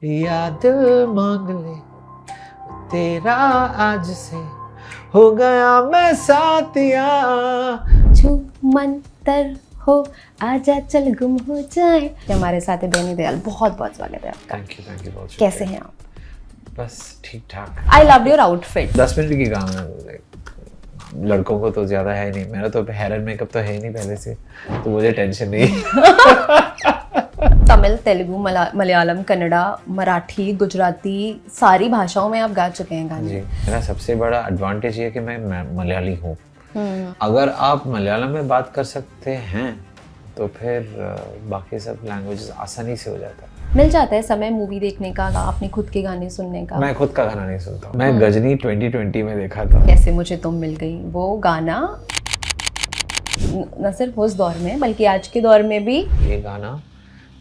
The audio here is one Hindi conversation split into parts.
या दिल मांग ले तेरा आज से हो गया मैं साथिया। छू मंतर हो आजा चल गुम हो जाए। हमारे साथ है बेनी दयाल, बहुत बहुत स्वागत है आपका। थैंक यू बहुत कैसे हैं आप? बस ठीक ठाक। आई लव योर आउटफिट। 10 मिनट की काम है, लड़कों को तो ज्यादा है नहीं, मेरा तो हेयर एंड मेकअप तो है ही नहीं पहले से, तो मुझे टेंशन नहीं। तमिल, तेलुगु, मलयालम, कन्नड़ा, मराठी, गुजराती, सारी भाषाओं में आप गा चुके हैं गाने। जी, मेरा सबसे बड़ा एडवांटेज ये कि मैं मलयाली हूँ। अगर आप मलयालम में बात कर सकते हैं तो फिर बाकी सब लैंग्वेजेस आसानी से हो जाता है। मिल जाता है समय मूवी देखने का, अपने खुद के गाने सुनने का? मैं खुद का गाना नहीं सुनता हूँ। मैं गजनी 2020 में देखा था। कैसे मुझे तुम मिल गई, वो गाना न सिर्फ उस दौर में बल्कि आज के दौर में भी, ये गाना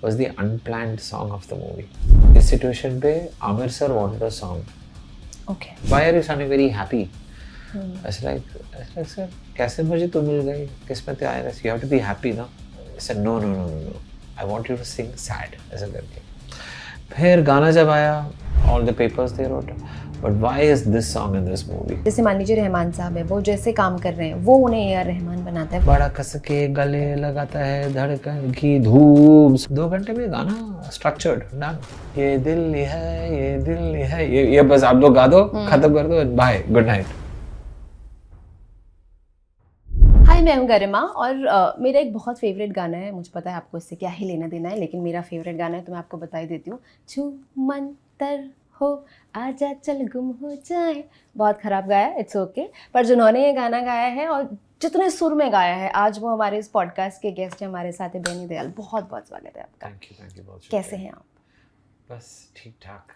was the unplanned song of the movie। इस सिचुएशन पे Aamir sir wanted a song। Okay. Why are you sounding very happy? It's like sir, कैसे मुझे तुम मिल गई, किस्मत आया, you have to be happy ना। I said no, I want you to sing sad ऐसा करके। फिर गाना जब आया, all the papers they wrote, but why is this song in this movie? जैसे मान लीजिए रहमान साहब है, वो जैसे काम कर रहे हैं वो उन्हें ए आर रहमान बनाता है, बड़ा कस के गले लगाता है धड़कन की धूम। 2 घंटे में गाना स्ट्रक्चर्ड डन। ये दिल है, ये दिल है, ये बस आप लोग गा दो, खत्म कर दो, बाय, गुड नाइट। हाय, मैं हूँ गरिमा और मेरा एक बहुत फेवरेट गाना है। मुझे पता है आपको इससे क्या ही लेना देना है, लेकिन मेरा फेवरेट गाना है तो मैं आपको बता ही देती हूँ। छू मंतर हो आजा चल गुम हो जाए। बहुत ख़राब गाया, इट्स ओके, पर जिन्होंने ये गाना गाया है और जितने सुर में गाया है, आज वो हमारे इस पॉडकास्ट के गेस्ट हैं, हमारे साथ है बेनी दयाल। बहुत बहुत स्वागत है आपका। थैंक यू बहुत। कैसे हैं आप? बस ठीक ठाक।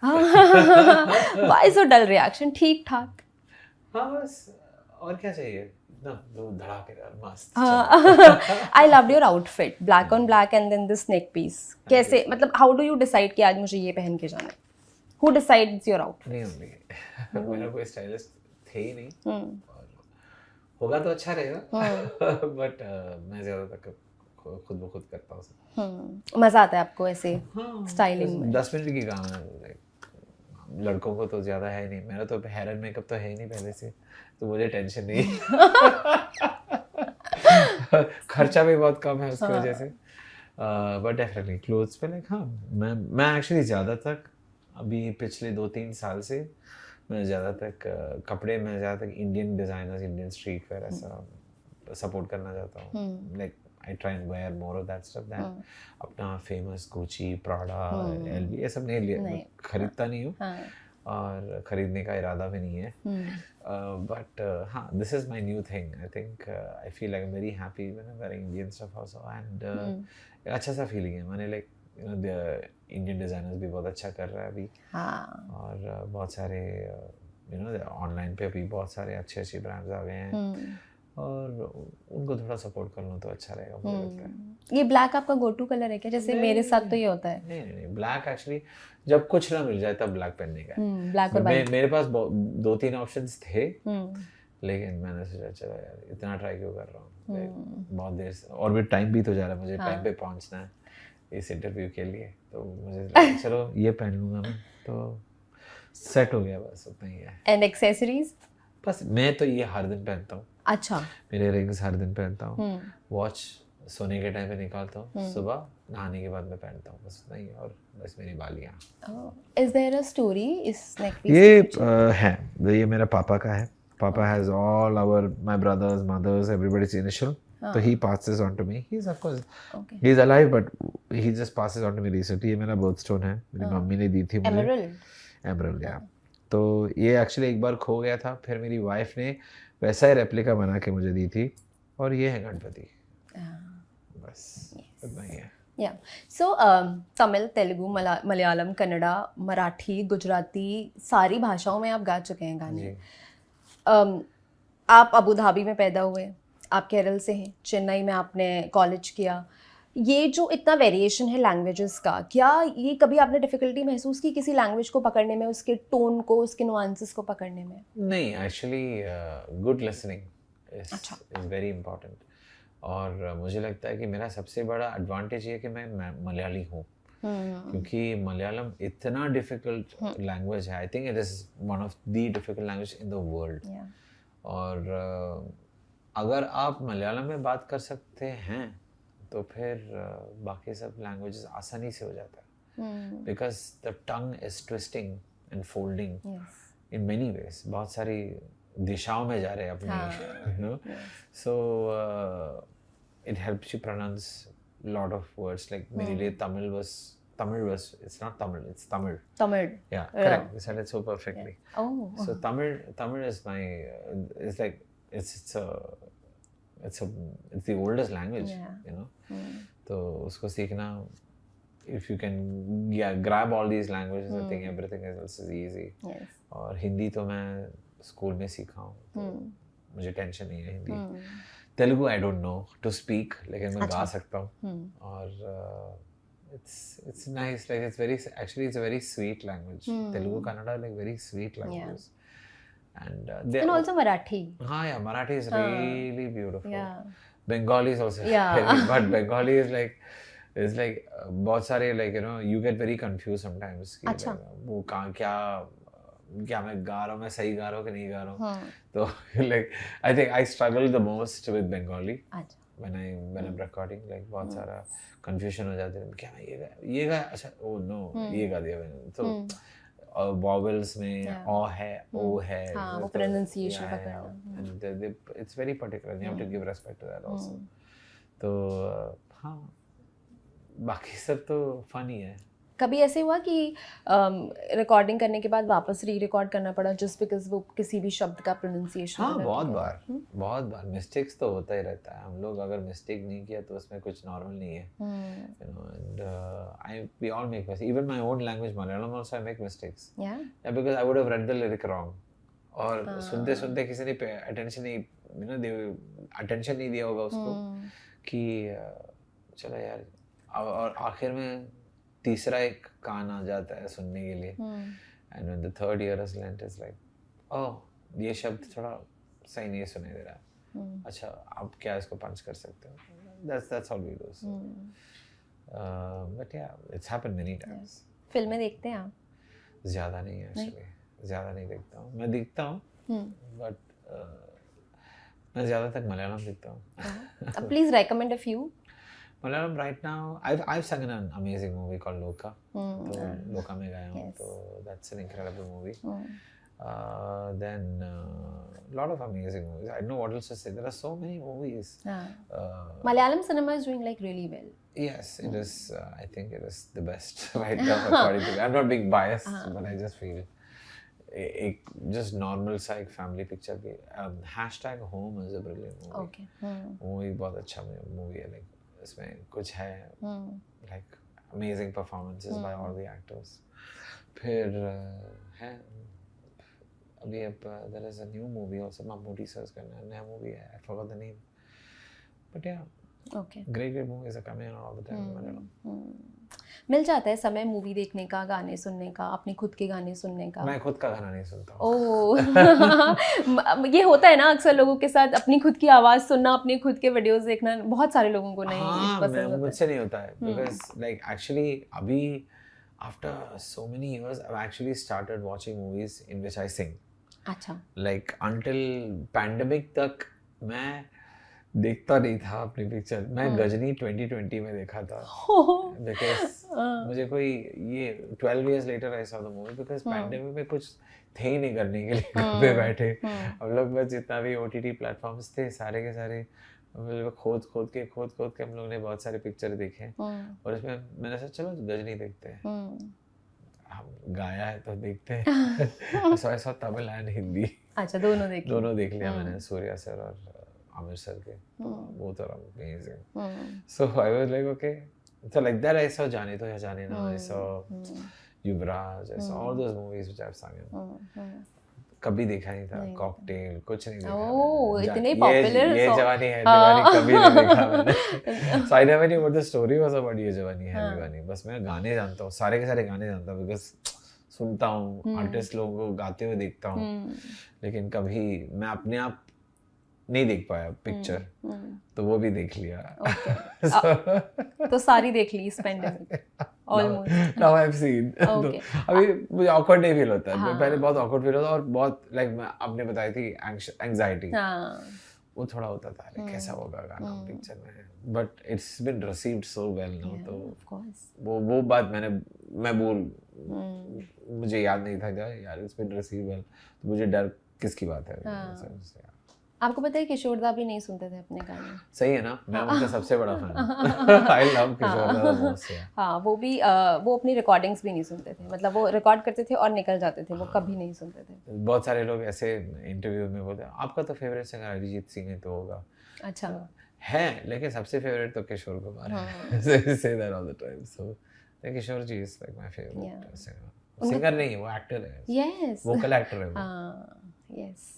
Why so dull reaction? ठीक ठाक। हाँ बस, और क्या चाहिए ना, दो धड़ाकेदार मस्त। I love your outfit, black on black and then the snake piece. कैसे, मतलब हाउ डू यू डिसाइड कि आज मुझे ये पहन के जाना है? Who decides your outfit? नहीं होंगे। मेरा कोई स्टाइलिस्ट थे ही नहीं, और होगा तो अच्छा रहेगा। बट मैं ज़्यादातर खुद ब खुद करता हूँ। मज़ा आता है आपको ऐसे स्टाइलिंग में? 10 मिनट की काम है, लड़कों को तो ज़्यादा है नहीं, मेरा तो हेयर एंड मेकअप तो है ही नहीं पहले से, तो मुझे टेंशन नहीं। खर्चा भी बहुत कम है उसकी वजह से। बट डेफिनेटली क्लोथ्स पे लाइक, हाँ मैं एक्चुअली ज़्यादातर अभी पिछले 2-3 साल से मैं ज़्यादातर कपड़े में ज़्यादातर Indian designers, Indian street wear ऐसा सपोर्ट करना चाहता हूँ। Like I try and wear more of that stuff than अपना फेमस गुची, प्राडा, एलवी, ये सब नहीं लिया, खरीदता नहीं हूँ और ख़रीदने का इरादा भी नहीं है। बट हाँ, this is my new thing. I think I feel like very happy when I wearing Indian stuff also, and अच्छा सा फीलिंग है। मैंने लाइक इंडियन डिज़ाइनर्स भी बहुत अच्छा कर रहा है अभी। और बहुत सारे ऑनलाइन पे भी बहुत सारे अच्छे ब्रांड्स आ गए हैं, और उनको थोड़ा सपोर्ट कर लूँ तो अच्छा रहेगा, मुझे लगता है। ये ब्लैक आपका गो टू कलर है क्या? जैसे मेरे साथ तो ये होता है। नहीं, ब्लैक एक्चुअली जब कुछ ना मिल जाए तब ब्लैक पहनने का। ब्लैक और वाइट मेरे पास 2-3 ऑप्शंस थे, लेकिन मैंने सोचा चलो यार इतना ट्राई क्यों कर रहा हूँ, बहुत देर से और भी टाइम भी तो जा रहा है, मुझे टाइम पे पहुँचना है इस इंटरव्यू के लिए, तो मुझे चलो ये पहन लूँगा मैं, तो सेट हो गया, बस उतना ही है। And accessories? बस मैं तो ये हर दिन पहनता हूँ। अच्छा। मेरे रिंग्स हर दिन पहनता हूँ, वॉच सोने के टाइम पे निकालता हूँ, सुबह नहाने के बाद मैं पहनता हूँ, बस नहीं, और बस मेरी बालियाँ। इज देयर अ स्टोरी इस नेक पीस? ये है, ये मेरा पापा का है। पापा has all our my brothers, mothers, everybody's initial, तो ही passes on to me. He's of course he's alive, but he just passes on to me recently. ये मेरा बर्थ स्टोन है, मेरी मम्मी ने दी थी मुझे। एमरल्ड या तो ये एक्चुअली एक बार खो गया था, फिर मेरी वाइफ ने वैसा ही रेप्लिका बना के मुझे दी थी, और ये है गणपति। बस इतना ही है। या सो तमिल, तेलुगु, मलयालम, कन्नड़ा, मराठी, गुजराती, सारी भाषाओं में आप गा चुके हैं गाने। आप अबू धाबी में पैदा हुए, आप केरल से हैं, चेन्नई में आपने कॉलेज किया। ये जो इतना वेरिएशन है लैंग्वेजेस का, क्या ये कभी आपने डिफ़िकल्टी महसूस की किसी लैंग्वेज को पकड़ने में, उसके टोन को, उसके नुआंसेस को पकड़ने में? नहीं, actually good listening is very important, और मुझे लगता है कि मेरा सबसे बड़ा एडवांटेज ये है कि मैं मलयाली हूँ। क्योंकि मलयालम इतना डिफिकल्ट लैंग्वेज है. I think it is one of the difficult language in the world. और अगर आप मलयालम में बात कर सकते हैं तो फिर बाकी सब लैंग्वेजेस आसानी से हो जाता है. Because the tongue is twisting and folding in many ways. बहुत सारी दिशाओं में जा रहे हैं अपनी, you know. So it helps you pronounce lot of words. Like मेरे लिए Tamil was it's not Tamil, it's Tamil. Yeah, correct. You said it so perfectly. Yeah. Oh. So Tamil is my it's like it's the oldest language. Yeah. You know. तो उसको सीखना, if you can grab all these languages, I think everything else is easy. Yes. और हिंदी तो मैं स्कूल में सीखा हूँ, तो मुझे टेंशन नहीं है Hindi. Telugu I don't know to speak, लेकिन मैं गा सकता हूँ. और it's nice, like it's a very sweet language. Telugu, Kannada, like very sweet languages. And also Marathi. Yeah, Marathi is really beautiful. Yeah. Bengali is also heavy, but Bengali is like बहुत सारे, like, you know, you get very confused sometimes. अच्छा. वो क्या मैं गा रहा हूँ, मैं सही गा रहा हूँ कि नहीं गा रहा हूँ. तो like I think I struggle the most with Bengali. अच्छा. when I'm recording, like बहुत सारा confusion हो जाते हैं. क्या मैं ये गा अच्छा, oh no, ये गा दिया मैंने. तो vowels में o है, o है. हाँ, वो pronunciation पकड़ना. And it's very particular. You have to give respect to that also. तो हाँ, बाकी सब तो funny है. कभी ऐसे हुआ कि रिकॉर्डिंग करने के बाद वापस रिकॉर्ड करना पड़ा जस्ट बिकॉज वो किसी भी शब्द का प्रोनाउंसिएशन? हाँ, बहुत बार मिस्टेक्स तो होता ही रहता है. हम लोग अगर मिस्टेक नहीं किया तो उसमें कुछ नॉर्मल नहीं है. You know, and we all make mistakes. Even my own language, Malayalam, also I make mistakes. Yeah, because I would have read the lyric wrong. और सुनते सुनते किसी ने अटेंशन नहीं दिया होगा उसको कि चलो यार. और आखिर में तीसरा एक कान आ जाता है सुनने के लिए. And when the third year is lent is like oh ये शब्द थोड़ा सही नहीं सुनाई दे रहा. अच्छा, आप क्या इसको पंच कर सकते हो? That's all we do. But yeah it's happened many times. फिल्में देखते हैं आप? ज़्यादा नहीं है एक्चुअली. ज़्यादा नहीं देखता हूँ. मैं देखता हूँ बट मैं ज़्यादातर मलयालम देखता हूँ. Please recommend a few. Malayalam right now, I've sung in an amazing movie called Loka. तो Loka में गया हूँ. तो that's an incredible movie. Then lot of amazing movies. I don't know what else to say. There are so many movies. Malayalam cinema is doing like really well. Yes, it is. I think it is the best right now according to me. I'm not being biased, but I just feel एक just normal सा एक family picture की #Home is a brilliant movie. Okay. वो एक बहुत अच्छा movie है. Like इसमें कुछ है like amazing performances by all the actors. फिर है अभी अब there is a new movie also. Mammootty sir's करना है, नया movie है. I forgot the name. But yeah, okay. Great movies are coming out all the time in Malayalam. मिल जाता है समय मूवी देखने का, गाने सुनने का, अपने खुद के गाने सुनने का? मैं खुद का गाना नहीं सुनता हूँ. ओह ये होता है ना अक्सर लोगों के साथ, अपनी खुद की आवाज़ सुनना, अपने खुद के वीडियोस देखना बहुत सारे लोगों को नहीं पसंद होता है. मुझसे नहीं होता है because like actually अभी after so many years I've actually started watching movies in which I sing. अच्छा. Like until pandemic तक मैं देखता नहीं था अपनी पिक्चर. मैं गजनी 2020 में देखा था because मुझे कोई ये 12 years later I saw the movie because pandemic में कुछ थे ही नहीं करने के लिए घर पे बैठे. हम लोग बस जितना भी OTT प्लेटफॉर्म्स थे सारे के सारे खोद के हम लोग ने बहुत सारे पिक्चर देखे. और इसमें मैंने सोचा चलो गजनी देखते हैं. हम गाया है तो देखते हैं. so I saw Tamil and Hindi. अच्छा, दोनों देख लिया मैंने. सूर्या सर और आमिर सर के. both are amazing. So I was like okay. So like that I saw जाने तो या जाने ना. I saw Yuvraj. I saw all those movies which I've sung in. कभी देखा नहीं था. कॉकटेल कुछ नहीं देखा. ओह इतने पॉपुलर. ये जवानी है दीवानी कभी नहीं देखा मैंने. So I never knew what the story was about ये जवानी है दीवानी. बस मैं गाने जानता हूँ, सारे के सारे गाने जानता हूँ because सुनता हूँ आर्टिस्ट लोगों को गाते हुए देखता हूँ. लेकिन कभी मैं अपने आप नहीं देख पाया पिक्चर, तो वो भी देख लिया। ओके तो सारी देख ली इस pandemic almost. Now I have seen. Okay अभी मुझे ऑकवर्ड नहीं फील होता है। हाँ। पहले बहुत ऑकवर्ड फील होता और बहुत लाइक मैं आपने बताई थी एंग्जाइटी, हाँ वो थोड़ा होता था अरे कैसा होगा गाना पिक्चर में, but it's been received so well now, तो ऑफ कोर्स वो बात मैं मुझे याद नहीं था यार इट्स बीन रिसीव्ड वेल, तो मुझे डर किसकी बात है। हाँ। आपको पता है किशोर दा भी नहीं सुनते थे अपने गाने। सही है ना, मैं उनका सबसे बड़ा फैन। आई लव किशोर दा मोस्ट। हाँ वो भी वो अपनी रिकॉर्डिंग्स भी नहीं सुनते थे, मतलब वो रिकॉर्ड करते थे और निकल जाते थे, वो कभी नहीं सुनते थे। बहुत सारे लोग ऐसे इंटरव्यू में बोलते हैं आपका तो फेवरेट सिंगर अरिजीत सिंह ही तो होगा। अच्छा है, लेकिन सबसे फेवरेट तो किशोर कुमार है। Say that all the time. So Kishore ji is like my favourite singer. Singer नहीं, वो एक्टर है। यस वोकल एक्टर है वो। हाँ यस।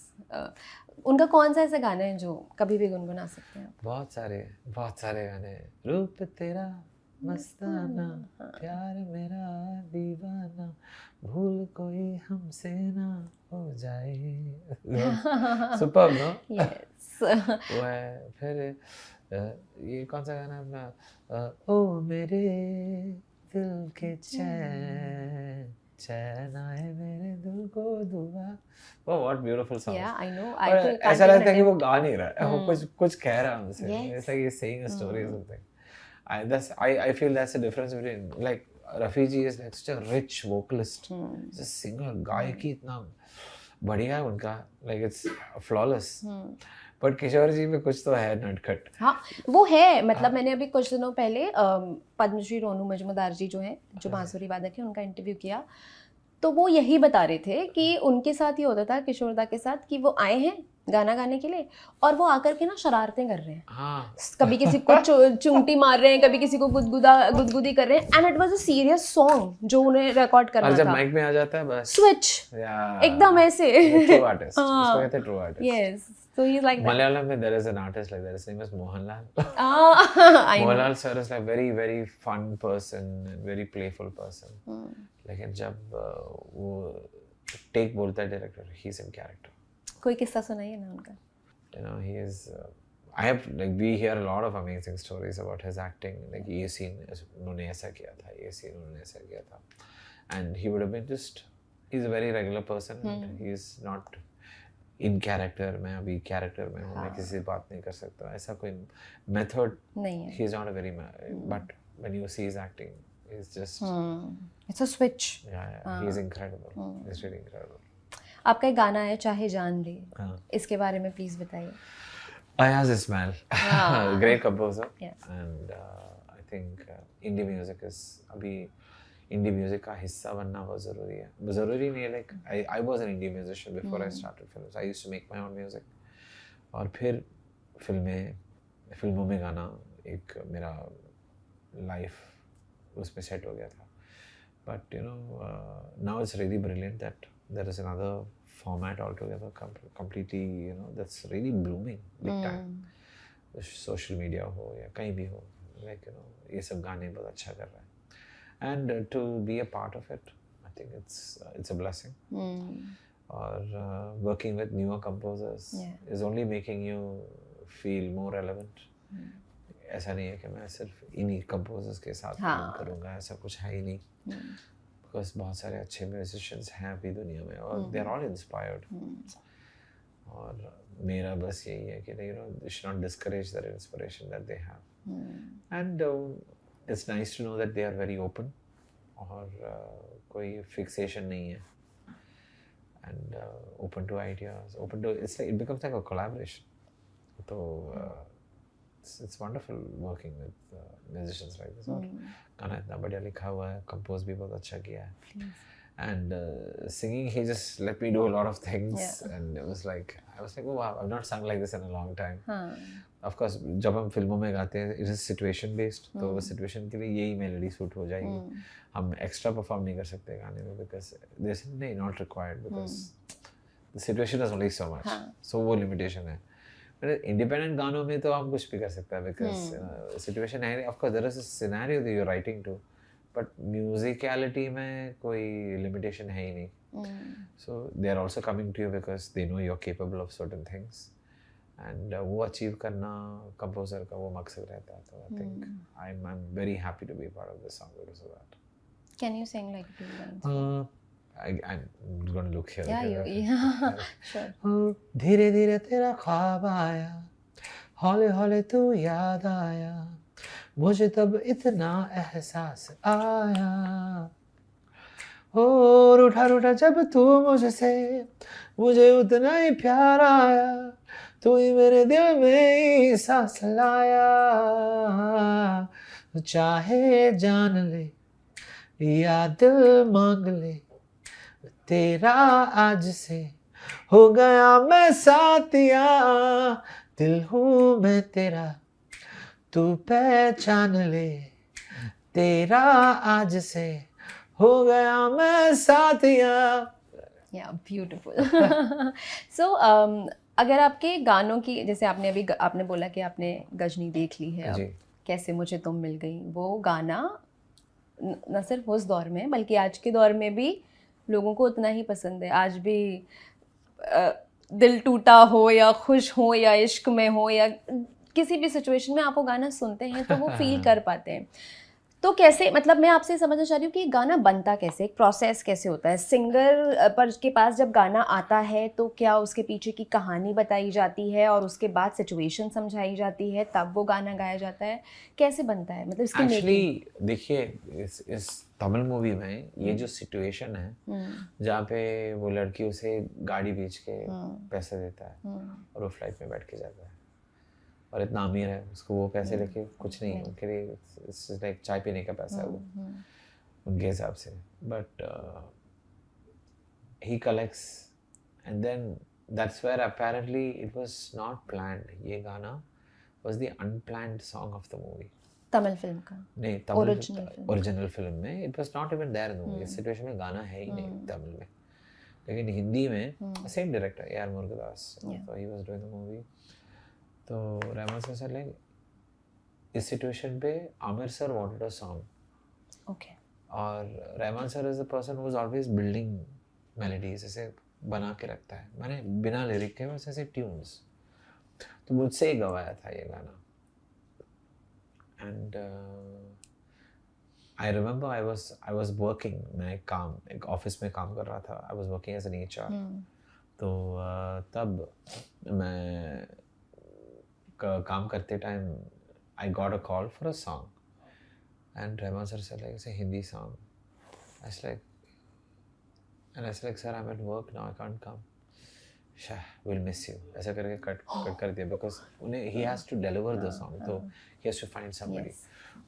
उनका कौन सा ऐसा गाना है जो कभी भी गुनगुना सकते हैं? बहुत सारे गाने। रूप तेरा मस्ताना, प्यार मेरा दीवाना, भूल कोई हमसे ना हो जाए। Superb no? यस। वो है फिर ये कौन सा गाना अपना, ओ मेरे दिल के चैन चैन आए मेरे दिल को दुआ। वो what beautiful song. Yeah, I know. और ऐसा लगता है कि वो गा नहीं रहा है, वो कुछ कह रहा है हमसे। Yes. It's like he's saying a story or something. I feel that's the difference between like Rafi ji is like such a rich vocalist. He's a singer, गायकी इतना बढ़िया है उनका, like it's flawless. बट किशोर जी में कुछ तो है नटखट। हाँ वो है, मतलब मैंने अभी कुछ दिनों पहले पद्मश्री रोनू मजूमदार जी जो हैं, जो बांसुरी वादक हैं, उनका इंटरव्यू किया, तो वो यही बता रहे थे कि उनके साथ ये होता था किशोर दा के साथ कि वो आए हैं गाना गाने के लिए और वो आकर के ना शरारतें कर रहे हैं। हाँ। कभी किसी को चुंगटी मार रहे हैं, कभी किसी को गुदगुदी कर रहे हैं, and it was a serious song जो उन्हें रिकॉर्ड करना था। और जब माइक में आ जाता है बस स्विच एकदम ऐसे। ट्रू आर्टिस्ट, उसको कहते हैं true artist. Yes, so he's like that. Malayalam में there is an artist like that. His name is Mohanlal. I know. Mohanlal sir is like very very fun person and very playful person. लेकिन जब वो टेक बोलता है director, he is in character. कोई किस्सा सुनाइए ना उनका। You know, he is. I have like we hear a lot of amazing stories about his acting. Like ये scene उन्होंने ऐसा किया था, ये scene उन्होंने ऐसा किया था, and he would have been just. He's a very regular person. And he is not in character. मैं अभी character में हूँ, मैं किसी से बात नहीं कर सकता, ऐसा कोई method नहीं है। He is not a very but when you see his acting, he's just. It's a switch. Yeah, he is incredible. He's really incredible. आपका एक गाना है चाहे जान ले, हाँ. इसके बारे में प्लीज बताइए। Ayaz Ismail, great composer. Yes. And I think indie music is अभी indie music का हिस्सा बनना बहुत ज़रूरी है। ज़रूरी नहीं है, like I was an indie musician before I started films. I used to make my own music. और फिर फिल्मों में गाना एक मेरा लाइफ उसमें सेट हो गया था। But you know, now it's really brilliant that there is another format altogether, completely, you know, that's really blooming big time. Social media हो या कहीं भी हो, like you know, ये सब गाने बहुत अच्छा कर रहा है, and to be a part of it, I think it's a blessing. Or working with newer composers is only making you feel more relevant. ऐसा नहीं है कि मैं सिर्फ इन्हीं composers के साथ काम करूँगा, ऐसा कुछ है ही नहीं। Because बहुत सारे अच्छे musicians हैं अभी दुनिया में और they are all inspired. और मेरा बस यही है कि you know, you should not discourage that inspiration that they have. And it's nice to know that they are very open और कोई fixation नहीं है. And open to ideas, it's like it becomes like a collaboration. So it's wonderful working with musicians like this. गाना इतना बढ़िया लिखा हुआ है, compose भी बहुत अच्छा किया है, and singing he just let me do a lot of things, and I was like oh wow, I've not sung like this in a long time. Of course जब हम फिल्मों में गाते हैं it is situation based, तो वो situation के लिए यही मेलोडी सूट हो जाएगी, हम एक्स्ट्रा परफॉर्म नहीं कर सकते गाने में because this is not required because the situation is only so much, so वो limitation है। इंडिपेंडेंट गानों में तो हम कुछ भी कर सकते हैं बिकॉज सिचुएशन है, of course there is a scenario that you are writing to, but musicality में कोई लिमिटेशन है ही नहीं। So they are also coming to you because they know you are capable of certain things and वो अचीव करना कंपोजर का वो मकसद रहता है. तो I think I am very happy to be part of this song because of that. Can you sing like 2 lines? I'm going to look here. Yeah, sure. धीरे धीरे तेरा ख्वाब आया, हौले हौले तू याद आया, मुझे तब इतना एहसास आया, और उठा रूठा जब तू मुझसे, मुझे उतना ही प्यार आया, तू ही मेरे दिल में ही सांस लाया, चाहे जान ले या दिल मांग ले, तेरा आज से हो गया मैं साथिया, दिल हूँ मैं तेरा तू पहचान ले, तेरा आज से हो गया मैं साथिया. या ब्यूटीफुल. सो अगर आपके गानों की, जैसे आपने बोला कि आपने गजनी देख ली है, अब कैसे मुझे तुम मिल गई, वो गाना न सिर्फ उस दौर में बल्कि आज के दौर में भी लोगों को उतना ही पसंद है. आज भी दिल टूटा हो या खुश हो या इश्क में हो या किसी भी सिचुएशन में आप वो गाना सुनते हैं तो वो फील कर पाते हैं. तो कैसे, मतलब मैं आपसे समझना चाह रही हूँ कि गाना बनता कैसे, एक प्रोसेस कैसे होता है? सिंगर पर के पास जब गाना आता है तो क्या उसके पीछे की कहानी बताई जाती है और उसके बाद सिचुएशन समझाई जाती है, तब वो गाना गाया जाता है? कैसे बनता है, मतलब इसकी एक्चुअली देखिए, इस तमिल मूवी में ये जो सिचुएशन है जहाँ पे वो लड़की उसे गाड़ी बेच के पैसे देता है और वो फ्लाइट में बैठ के जाता है और इतना अमीर है, उसको वो पैसे लेके कुछ नहीं, उनके लिए इट्स लाइक चाय पीने का पैसा है वो उनके हिसाब से. But he collects and then that's where apparently it was not planned. ये गाना was the unplanned song of the movie. Tamil फिल्म का? नहीं, तमिल ओरिजिनल फिल्म में it was not even there in the movie. इस सिचुएशन में गाना है ही नहीं तमिल में, लेकिन हिंदी में same director A R Murugadoss, तो ही वाज डूइंग द मूवी. तो रहमान सर लाइक इस सिचुएशन पे Aamir sir wanted a song. Okay. और Rahman sir is the person who is always building melodies, ऐसे बना के रखता है. मैंने बिना लिरिक के बस ऐसे ट्यून्स, तो मुझसे ही गवाया था ये गाना. And I remember I was working, मैं एक ऑफिस में काम कर रहा था. I was working as an HR. तो तब मैं काम करते time I got a call for a song and Rahman sir said like it's a Hindi song. I was like sir, I'm at work now, I can't come. Shah, we'll miss you. ऐसा करके कट कर दिया because उन्हें he has to deliver the song, तो he has to find somebody.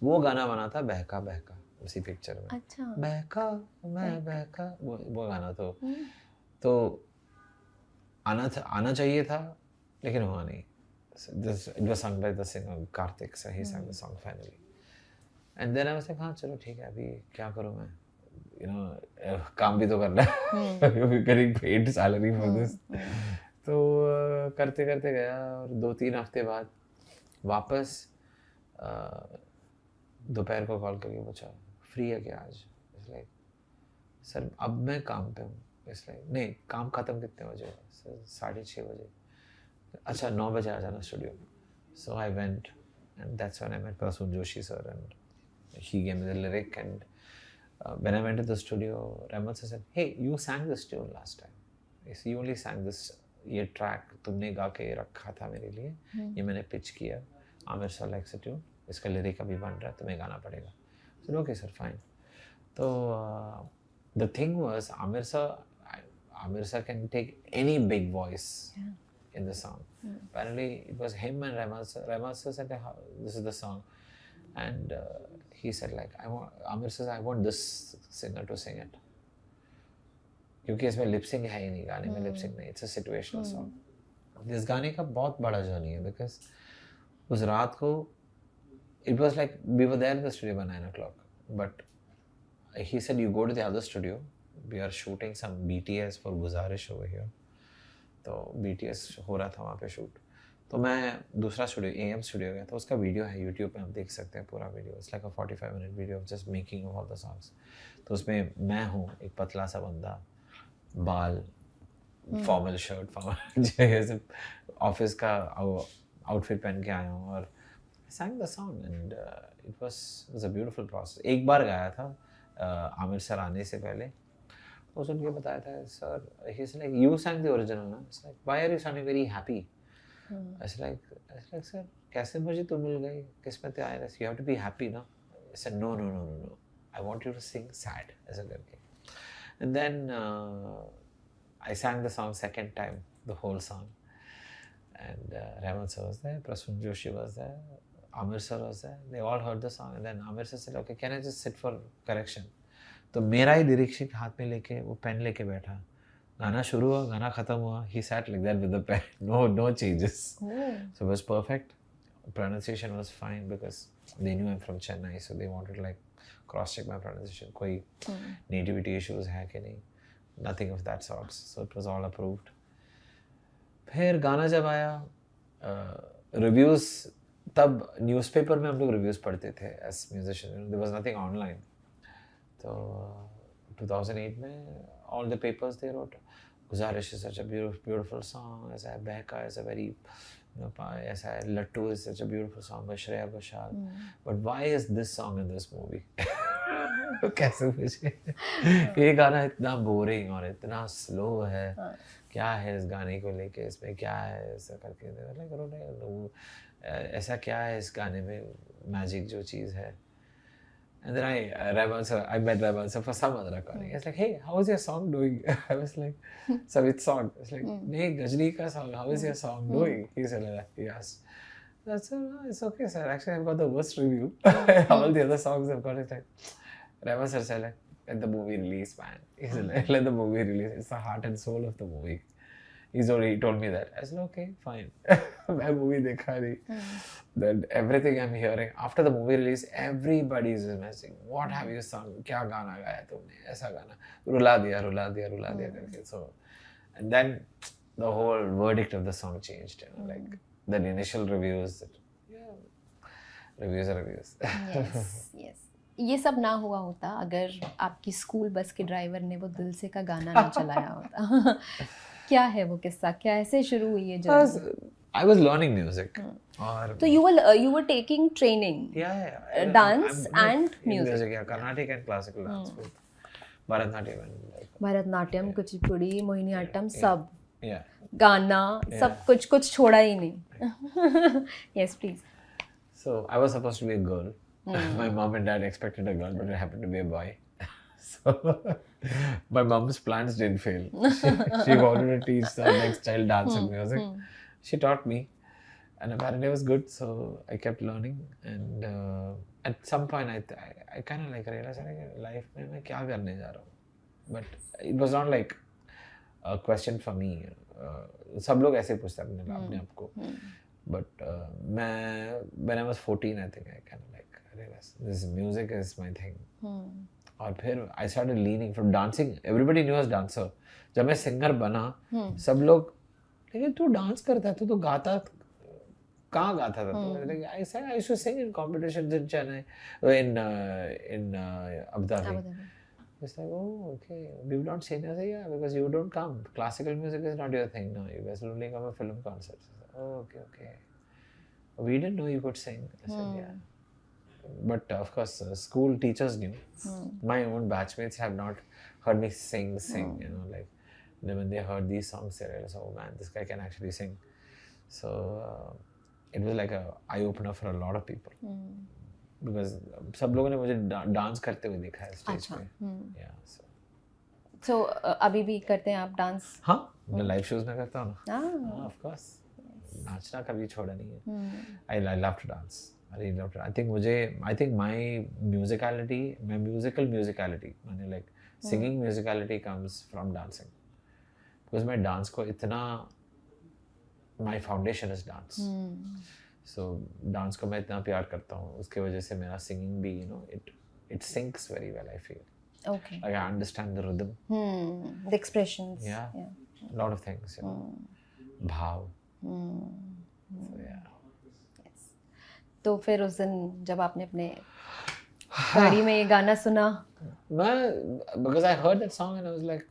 वो गाना बना था बहका बहका उसी पिक्चर में. अच्छा. बहका मैं बहका वो गाना तो आना चाहिए था लेकिन हुआ नहीं. It was sung by the singer Karthik, so he sang the song finally. And then I was like, हाँ चलो ठीक है, अभी क्या करूँ मैं, काम भी तो करना है, getting paid salary for this. तो करते करते गया और 2-3 हफ्ते बाद वापस दोपहर को कॉल करके पूछा फ्री है क्या आज. It's like सर अब मैं काम पे हूँ. It's like नहीं, काम ख़त्म कितने बजे? सर 6:30 बजे. अच्छा 9 बजे आ जाना studio. So I went and that's when I met Prasoon Joshi sir and he gave me the lyric and when I went to the studio, Rahman sir said, hey, you sang this tune last time. You only sang this, ये track तुमने गा के रखा था मेरे लिए, ये मैंने pitch किया. Aamir sir likes the tune, इसका lyric अभी बन रहा है, तुम्हें गाना पड़ेगा. I said, okay sir, fine. So the thing was Amir sir can take any big voice. Yeah. In the song. Apparently it was him and Rahman sir. Rahman sir said this is the song and he said like Amir says I want this singer to sing it क्योंकि इसमें lip sync है ही नहीं, गाने में lip sync नहीं, it's a situational song. इस गाने का बहुत बड़ा जर्नी है because उस रात को it was like we were there in the studio by 9 o'clock but he said you go to the other studio, we are shooting some BTS for Guzarish over here. तो BTS हो रहा था वहाँ पे शूट. तो मैं दूसरा स्टूडियो AM स्टूडियो गया था. उसका वीडियो है यूट्यूब पे, आप देख सकते हैं पूरा video. It's like a 45-minute video of just making of all the songs. तो उसमें मैं हूँ एक पतला सा बंदा, बाल, फॉर्मल शर्ट, फॉर्मल जैसे ऑफिस का आउटफिट पहन के आया हूँ और sang the song and it was a beautiful process. एक बार गाया था आमिर सर आने से पहले, वो सुन के बताया था sir, he's like you sang the original ना, it's like why are you sounding very happy? It's like sir कैसे मुझे तो मिल गई किस्मत आया, you have to be happy ना. I said no, I want you to sing sad ऐसा करके. And then I sang the song second time, the whole song. And Rahman sir was there, Prasun Joshi was there, Amir sir was there. They all heard the song and then Amir sir said, okay, can I just sit for correction? तो मेरा ही लिरिक्स शीट हाथ में लेके वो पेन लेके बैठा, गाना शुरू हुआ, गाना खत्म हुआ, he sat like that with the pen, no changes. So it was perfect. Pronunciation was fine because they knew I'm from Chennai, so they wanted like cross check my pronunciation, कोई nativity issues है कि नहीं, nothing of that sort. So it was all approved. फिर गाना जब आया, रिव्यूज़, तब न्यूज़पेपर में हम लोग रिव्यूज़ पढ़ते थे as musician, there was nothing online. तो 2008 में all the papers they wrote, Guzaarish is such a beautiful song, ऐसा है बहका इज अ वेरी, ऐसा है Lattoo is such a beautiful song by Shreya Ghoshal, but why is this song in this movie? कैसे पूछे ये गाना इतना बोरिंग और इतना स्लो है, क्या है इस गाने को लेके, इसमें क्या है, ऐसा करके ऐसा क्या है इस गाने में मैजिक जो चीज़ है. And then I met Rahman sir for some other recording. It's like, hey, how is your song doing? I was like, so which song? It's like, hey, Gajni ka song, how is your song doing? He said, he asked. That's it's okay, sir. Actually, I've got the worst review. All the other songs I've got, it's like, Rahman sir said, like, let the movie release, man. He said, let the movie release. It's the heart and soul of the movie. He told me that. I said, okay, fine. मैं movie देखा नहीं. Then everything I'm hearing after the movie release, everybody is messaging. What have you sung? क्या गाना गाया तुमने? ऐसा गाना रुला दिया करके. So, and then the whole verdict of the song changed. You know, like the initial reviews. Reviews are reviews. Yes. ये सब ना हुआ होता अगर आपकी स्कूल बस के ड्राइवर ने वो दिल से का गाना ना चलाया होता. क्या है वो किस्सा, क्या ऐसे शुरू हुई है journey? I was learning music. So you were taking training. Yeah. Dance and music. Yeah, Carnatic and classical dance, both. Bharatnatyam and Bharatanatyam, Kuchipudi, Mohiniyattam, सब. Yeah. गाना, सब कुछ छोड़ा ही नहीं. Yes, please. So I was supposed to be a girl. My mom and dad expected a girl, but it happened to be a boy. So my mom's plans didn't fail. She wanted to teach the next child dance and music. She taught me, and apparently it was good. So I kept learning, and at some point I kind of like realized like life में मैं क्या करने जा रहा हूँ. But it was not like a question for me. सब लोग ऐसे पूछते हैं अपने आप को. But when I was 14, I think I kind of like realized this music is my thing. और फिर I started leaning from dancing. Everybody knew I was dancer. जब मैं singer बना, सब लोग, लेकिन तू डांस करता है, तू तो गाता, कहाँ गाता था? Like I said I used to sing in competitions in Chennai, in Abu Dhabi. It's like, oh, okay. You don't sing? I say, yeah, because you don't come. Classical music is not your thing. No, you guys will only come to film concerts. I said, oh, okay. We didn't know you could sing. I said, yeah. But of course, school teachers knew. My own batchmates have not heard me sing. You know, like when they heard these songs, they realized, oh man, this guy can actually sing. So it was like a eye opener for a lot of people. Because सब लोगों ने मुझे डांस करते हुए देखा है स्टेज पे. Yeah. So अभी भी करते हैं आप डांस? हाँ, मैं लाइव शोज में करता हूँ ना. Of course. नाचना कभी छोड़ा नहीं है. I love to dance. I really love to. I think my musical musicality, मैंने like singing musicality comes from dancing. Because मैं डांस को इतना, my foundation is dance. So dance को मैं इतना प्यार करता हूँ, उसके वजह से मेरा singing भी, you know, it syncs very well, I feel. Okay. Like I understand the rhythm. The expressions. Yeah. A lot of things, you know. भाव. So yeah. Yes. तो फिर उस दिन जब आपने अपने गाड़ी में ये गाना सुना, मैं, because I heard that song and I was like,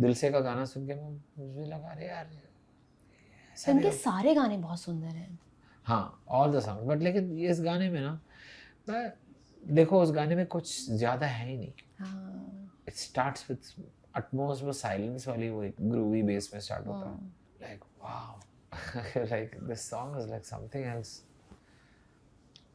दिल से का गाना सुन के मुझे लगा अरे यार तो इनके सारे गाने बहुत सुंदर हैं। हाँ ऑल द सॉन्ग, बट लेकिन इस गाने में ना मैं देखो उस गाने में कुछ ज़्यादा है ही नहीं। हाँ इट स्टार्ट्स विथ अटमोस्ट वो साइलेंस वाली वो ग्रूवी बेस में स्टार्ट होता है, like wow like this song is like something else.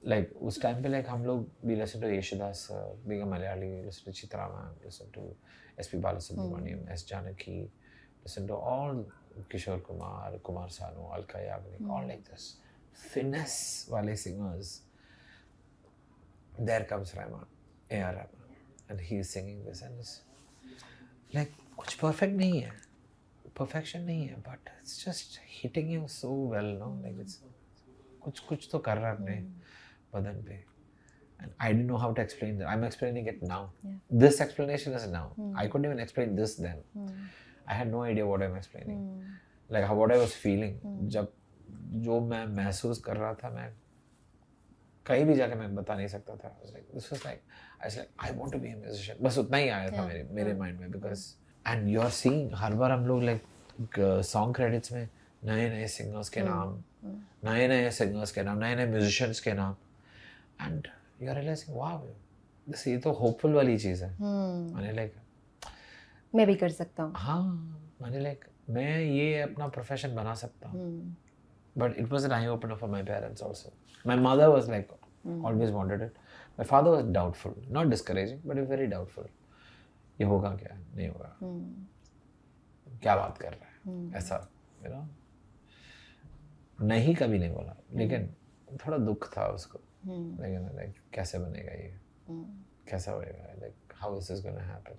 Like उस टाइम पे लाइक हम लोग भी listen to Yesudas, being a Malayali, listen to Chitra ma'am, listen to SP Balasubrahmanyam, S Janaki, listen to all Kishore Kumar, Kumar Sanu, Alka Yagnik, all like this finesse वाले singers. There comes Rahman, A.R. Rahman, and he is singing this and it's like कुछ perfect नहीं है, perfection नहीं है, but it's just hitting you so well, no? Like it's कुछ तो कर रहा है अपने बदन पे. And I didn't know how to explain that. I'm explaining it now. Yeah. This explanation is now. I couldn't even explain this then. I had no idea what I'm explaining. Like what I was feeling. जब जो मैं महसूस कर रहा था, मैं कहीं भी जाके मैं बता नहीं सकता था. This was like, I was like, I want to be a musician. बस उतना ही आया था मेरे mind में, because and you are seeing हर बार हम लोग like song credits में नए singers के नाम, नए singers के नाम, नए musicians के नाम, and you are realizing wow, this ये तो hopeful वाली चीज़ है. मैंने like मैं भी कर सकता हूँ. हाँ मैंने like मैं ये अपना प्रोफेशन बना सकता हूँ. But it was an eye opener for my parents also. My mother was like always wanted it. My father was doubtful, not discouraging, but very doubtful. ये होगा क्या, नहीं होगा, क्या बात कर रहा है, ऐसा, you know. नहीं कभी नहीं बोला, लेकिन थोड़ा दुख था उसको. लेकिन like कैसे बनेगा ये, कैसा होएगा, like how is this gonna happen?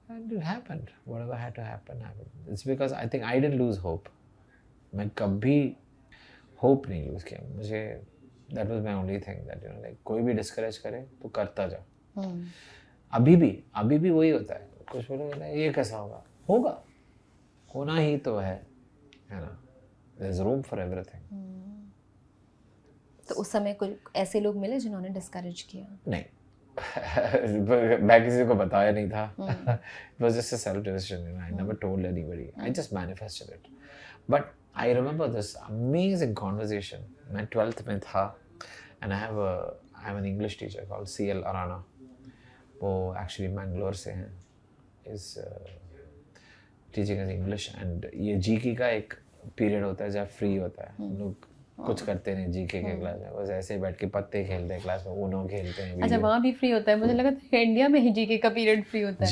And it happened. Whatever had to happen happened. It's because I think I didn't lose hope. मैं कभी होप नहीं लूज किया. मुझे that was my only thing that you know like कोई भी डिस्करेज करे तो करता जाओ. अभी भी वही होता है. कुछ बोलोगे ये कैसा होगा, होना ही तो है ना. There is room for everything. तो उस समय कुछ ऐसे लोग मिले जिन्होंने डिस्करेज किया? नहीं मैं किसी को बताया नहीं था. It was just a self-decision. I never told anybody. I just manifested it. But I remember this amazing conversation. मैं 12th में था, and I have an English teacher called C.L. Arana. वो actually Mangalore से हैं. Is teaching us English, and ये GK का एक period होता है जब free होता है. हम लोग कुछ करते नहीं GK के क्लास में, बस ऐसे बैठ के पत्ते खेलते हैं क्लास में, ऊनो खेलते हैं. अच्छा वहाँ भी फ्री होता है? मुझे लगा था इंडिया में ही GK का पीरियड फ्री होता है.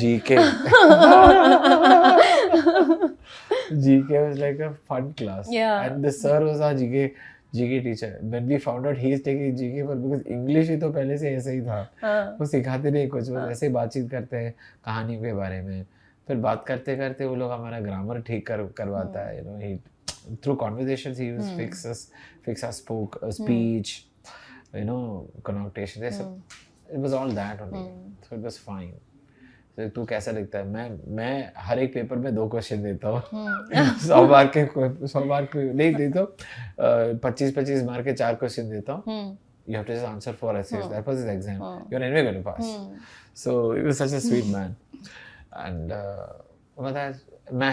GK was like a fun class. Yeah. And the sir was our GK teacher. When we found out he is taking GK, but because English ही तो पहले से ऐसे ही था. वो सिखाते नहीं कुछ, वो ऐसे बातचीत करते हैं कहानियों के बारे में. फिर बात करते करते वो लोग हमारा ग्रामर ठीक करवाता है. You know, he through conversations he was fix our speech, you know, connotation. It was all that only. So it was fine. तो तू कैसा लिखता है? मैं हर एक पेपर में 2 क्वेश्चन देता हूँ. 100 मार्क के नहीं देता हूँ, 25 मार्क के 4 क्वेश्चन देता हूँ. You have to just answer 4 essays. That was his exam. You're anyway going to pass. So he was such a sweet man. And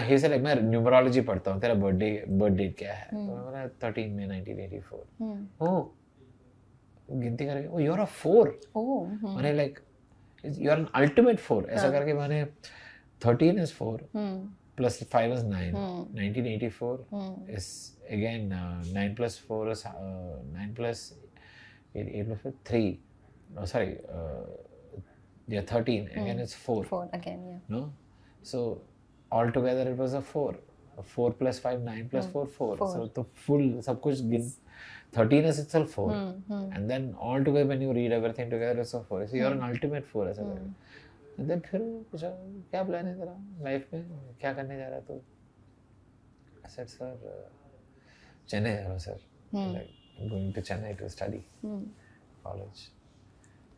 he said like मैं न्यूमरोलॉजी पढ़ता हूँ, तेरा बर्थ डेट क्या है? तो मैं बोला 13 May 1984. ओह गिनती करेंगे, oh you're a 4. मैंने like you're an ultimate 4 ऐसा करके मैंने 13 is 4 plus 5 is 9. 1984 is again 9 plus 4 is 9 plus 8 plus 3. No sorry, yeah 13 again it's 4. 4 again, yeah. No, so altogether it was a 4. 4 plus 5 9 plus 4 4. So the full सब कुछ गिन 13 is itself 4. And then all together when you read everything together it's a 4. So you're an ultimate 4 ऐसा करके. And then फिर पूछा क्या प्लान है तेरा लाइफ में, क्या करने जा रहा है तू? I said sir चेन्नई जा रहा हूँ sir. Like I'm going to Chennai to study college.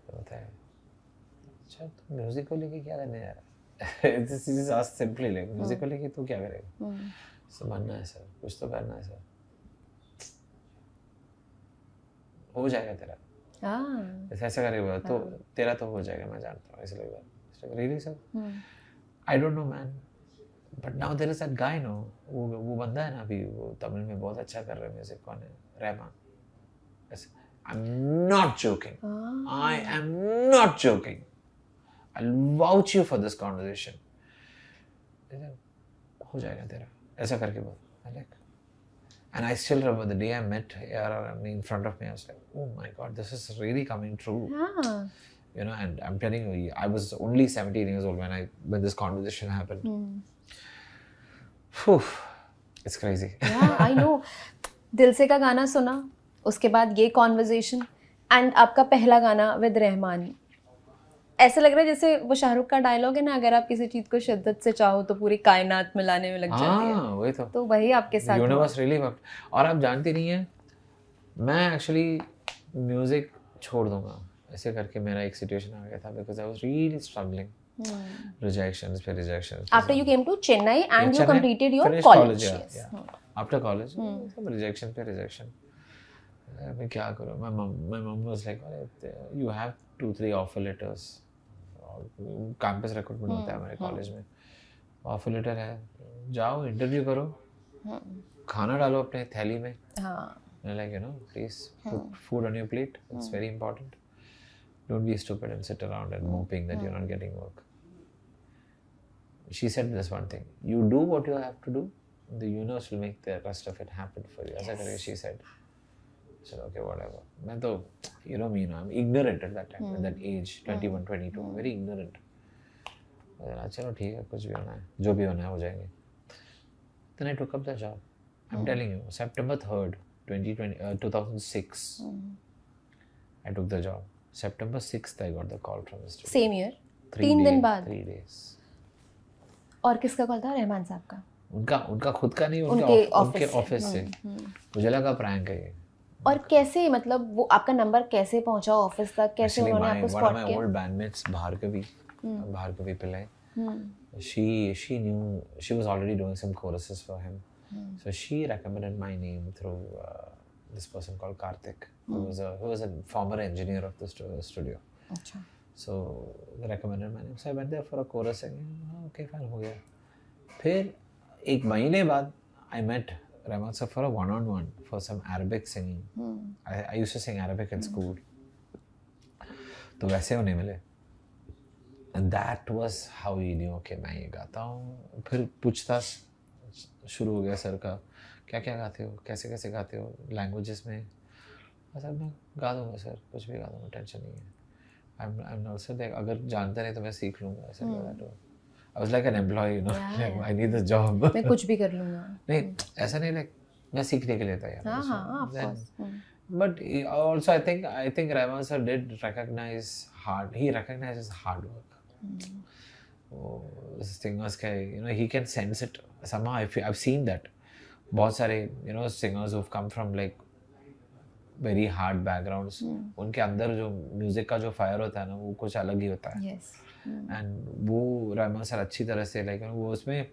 तो बताया अच्छा तू म्यूजिक को लेके क्या करने जा रहा है? This is asked simply like music को लेके तू क्या करेगा? So बनना है सर, कुछ तो करना है सर. हो जाएगा तेरा. ऐसा करेगा तो तेरा तो हो जाएगा, मैं जानता हूँ. ऐसे लगता है. Really sir? I don't know man. But now there is that guy no, वो बंदा है ना अभी, वो तमिल में बहुत अच्छा कर रहा है म्यूजिक, कौन है, Rahman. I am not joking, I am not joking, I vouch you for this conversation, हो जाएगा तेरा, ऐसा करके बोल। I like, and I still remember the day I met ARR in front of me, I was like, oh my god, this is really coming true. Yeah. You know, and I'm telling you, I was only 17 years old when this conversation happened. Whew, it's crazy. Yeah, I know. दिल से का गाना सुना, उसके बाद ये कॉन्वर्जेशन, एंड आपका पहला गाना विद रहमान, ऐसा लग रहा है जैसे वो शाहरुख का डायलॉग है ना, अगर आप किसी चीज को शिद्दत से चाहो तो पूरी कायनात मिलाने में लग जाती है। वही तो वही आपके साथ यूनिवर्स रियली वर्कड। और आप जानती नहीं है, मैं एक्चुअली म्यूजिक छोड़ दूंगा ऐसे करके, मेरा एक सिचुएशन आ गया था, because I was really struggling, rejections पे rejections. After you came to Chennai and you completed your finished college, after college सब रिजेक्शन पे रिजेक्शन। मैं क्या करूँ, my mom was like, you have 2-3 offer letters, campus recruitment होता है हमारे कॉलेज में, ऑफर लेटर है, जाओ इंटरव्यू करो, खाना डालो अपने थैली में, like you know, please put food on your plate, it's very important, don't be stupid and sit around and moping that you are not getting work. She said this one thing, you do what you have to do, the universe will make the rest of it happen for you. ऐसा करके she said. I said, okay, whatever. मैं तो, you know me, I'm ignorant at that time, at that age, 21, 22, very ignorant. चलो ठीक है, कुछ भी होना है, जो भी होना है हो जाएंगे। Then I took up the job. I'm telling you, September 3rd, 2006, I took the job. September 6th, I got the call from the studio. Same year? 3 दिन बाद? 3 days. और किसका कॉल था? रहमान साहब का? उनका खुद का नहीं, उनके ऑफिस से। मुझे लगा प्रैंक है ये। और कैसे, मतलब वो आपका नंबर कैसे पहुंचा ऑफिस तक, कैसे उन्होंने आपको स्पॉट किया? My old bandmates Bhargavi Pillai, she knew, she was already doing some choruses for him, so she recommended my name through this person called Karthik, who was a former engineer of the studio. अच्छा। So they recommended my name, so I went there for a chorus singing. Okay, fine, हो गया। फिर एक महीने बाद I met Rahman sir for a one-on-one for some Arabic singing. I used to sing Arabic in school. तो वैसे उन्हें मिले, and that was how he knew, okay, मैं ये गाता हूँ। फिर पूछताछ शुरू हो गया सर का, क्या क्या गाते हो, कैसे कैसे गाते हो, लैंग्वेजेस में। सर मैं गा दूँगा सर, कुछ भी गा दूँगा, टेंशन नहीं है। I'm also like, अगर जानते नहीं तो मैं सीख लूँगा, ऐसा लगा तो। I was like an employee, you know, like, I need this job. मैं कुछ भी कर लूँगा। नहीं, ऐसा नहीं, like मैं सीखने के लिए तैयार हूँ। हाँ, of course. But also I think Rahman sir did recognize he recognizes hard work. Singers के, you know, he can sense it somehow. I've seen that. बहुत सारे, you know, singers who've come from like very hard backgrounds, उनके अंदर जो म्यूजिक का जो फायर होता है ना, वो कुछ अलग ही होता है। एंड वो रहमान सर अच्छी तरह से, लाइक वो उसमें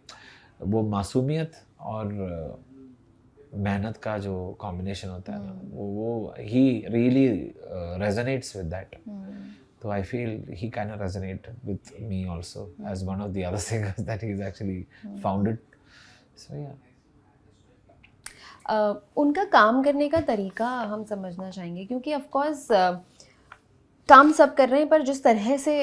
वो मासूमियत और मेहनत का जो कॉम्बिनेशन होता है ना, वो ही रियली रेजोनेट्स विद दैट। तो I feel he can resonate with me also as one of the other singers that he is actually founded. So yeah उनका काम करने का तरीका हम समझना चाहेंगे, क्योंकि ऑफ कोर्स काम सब कर रहे हैं, पर जिस तरह से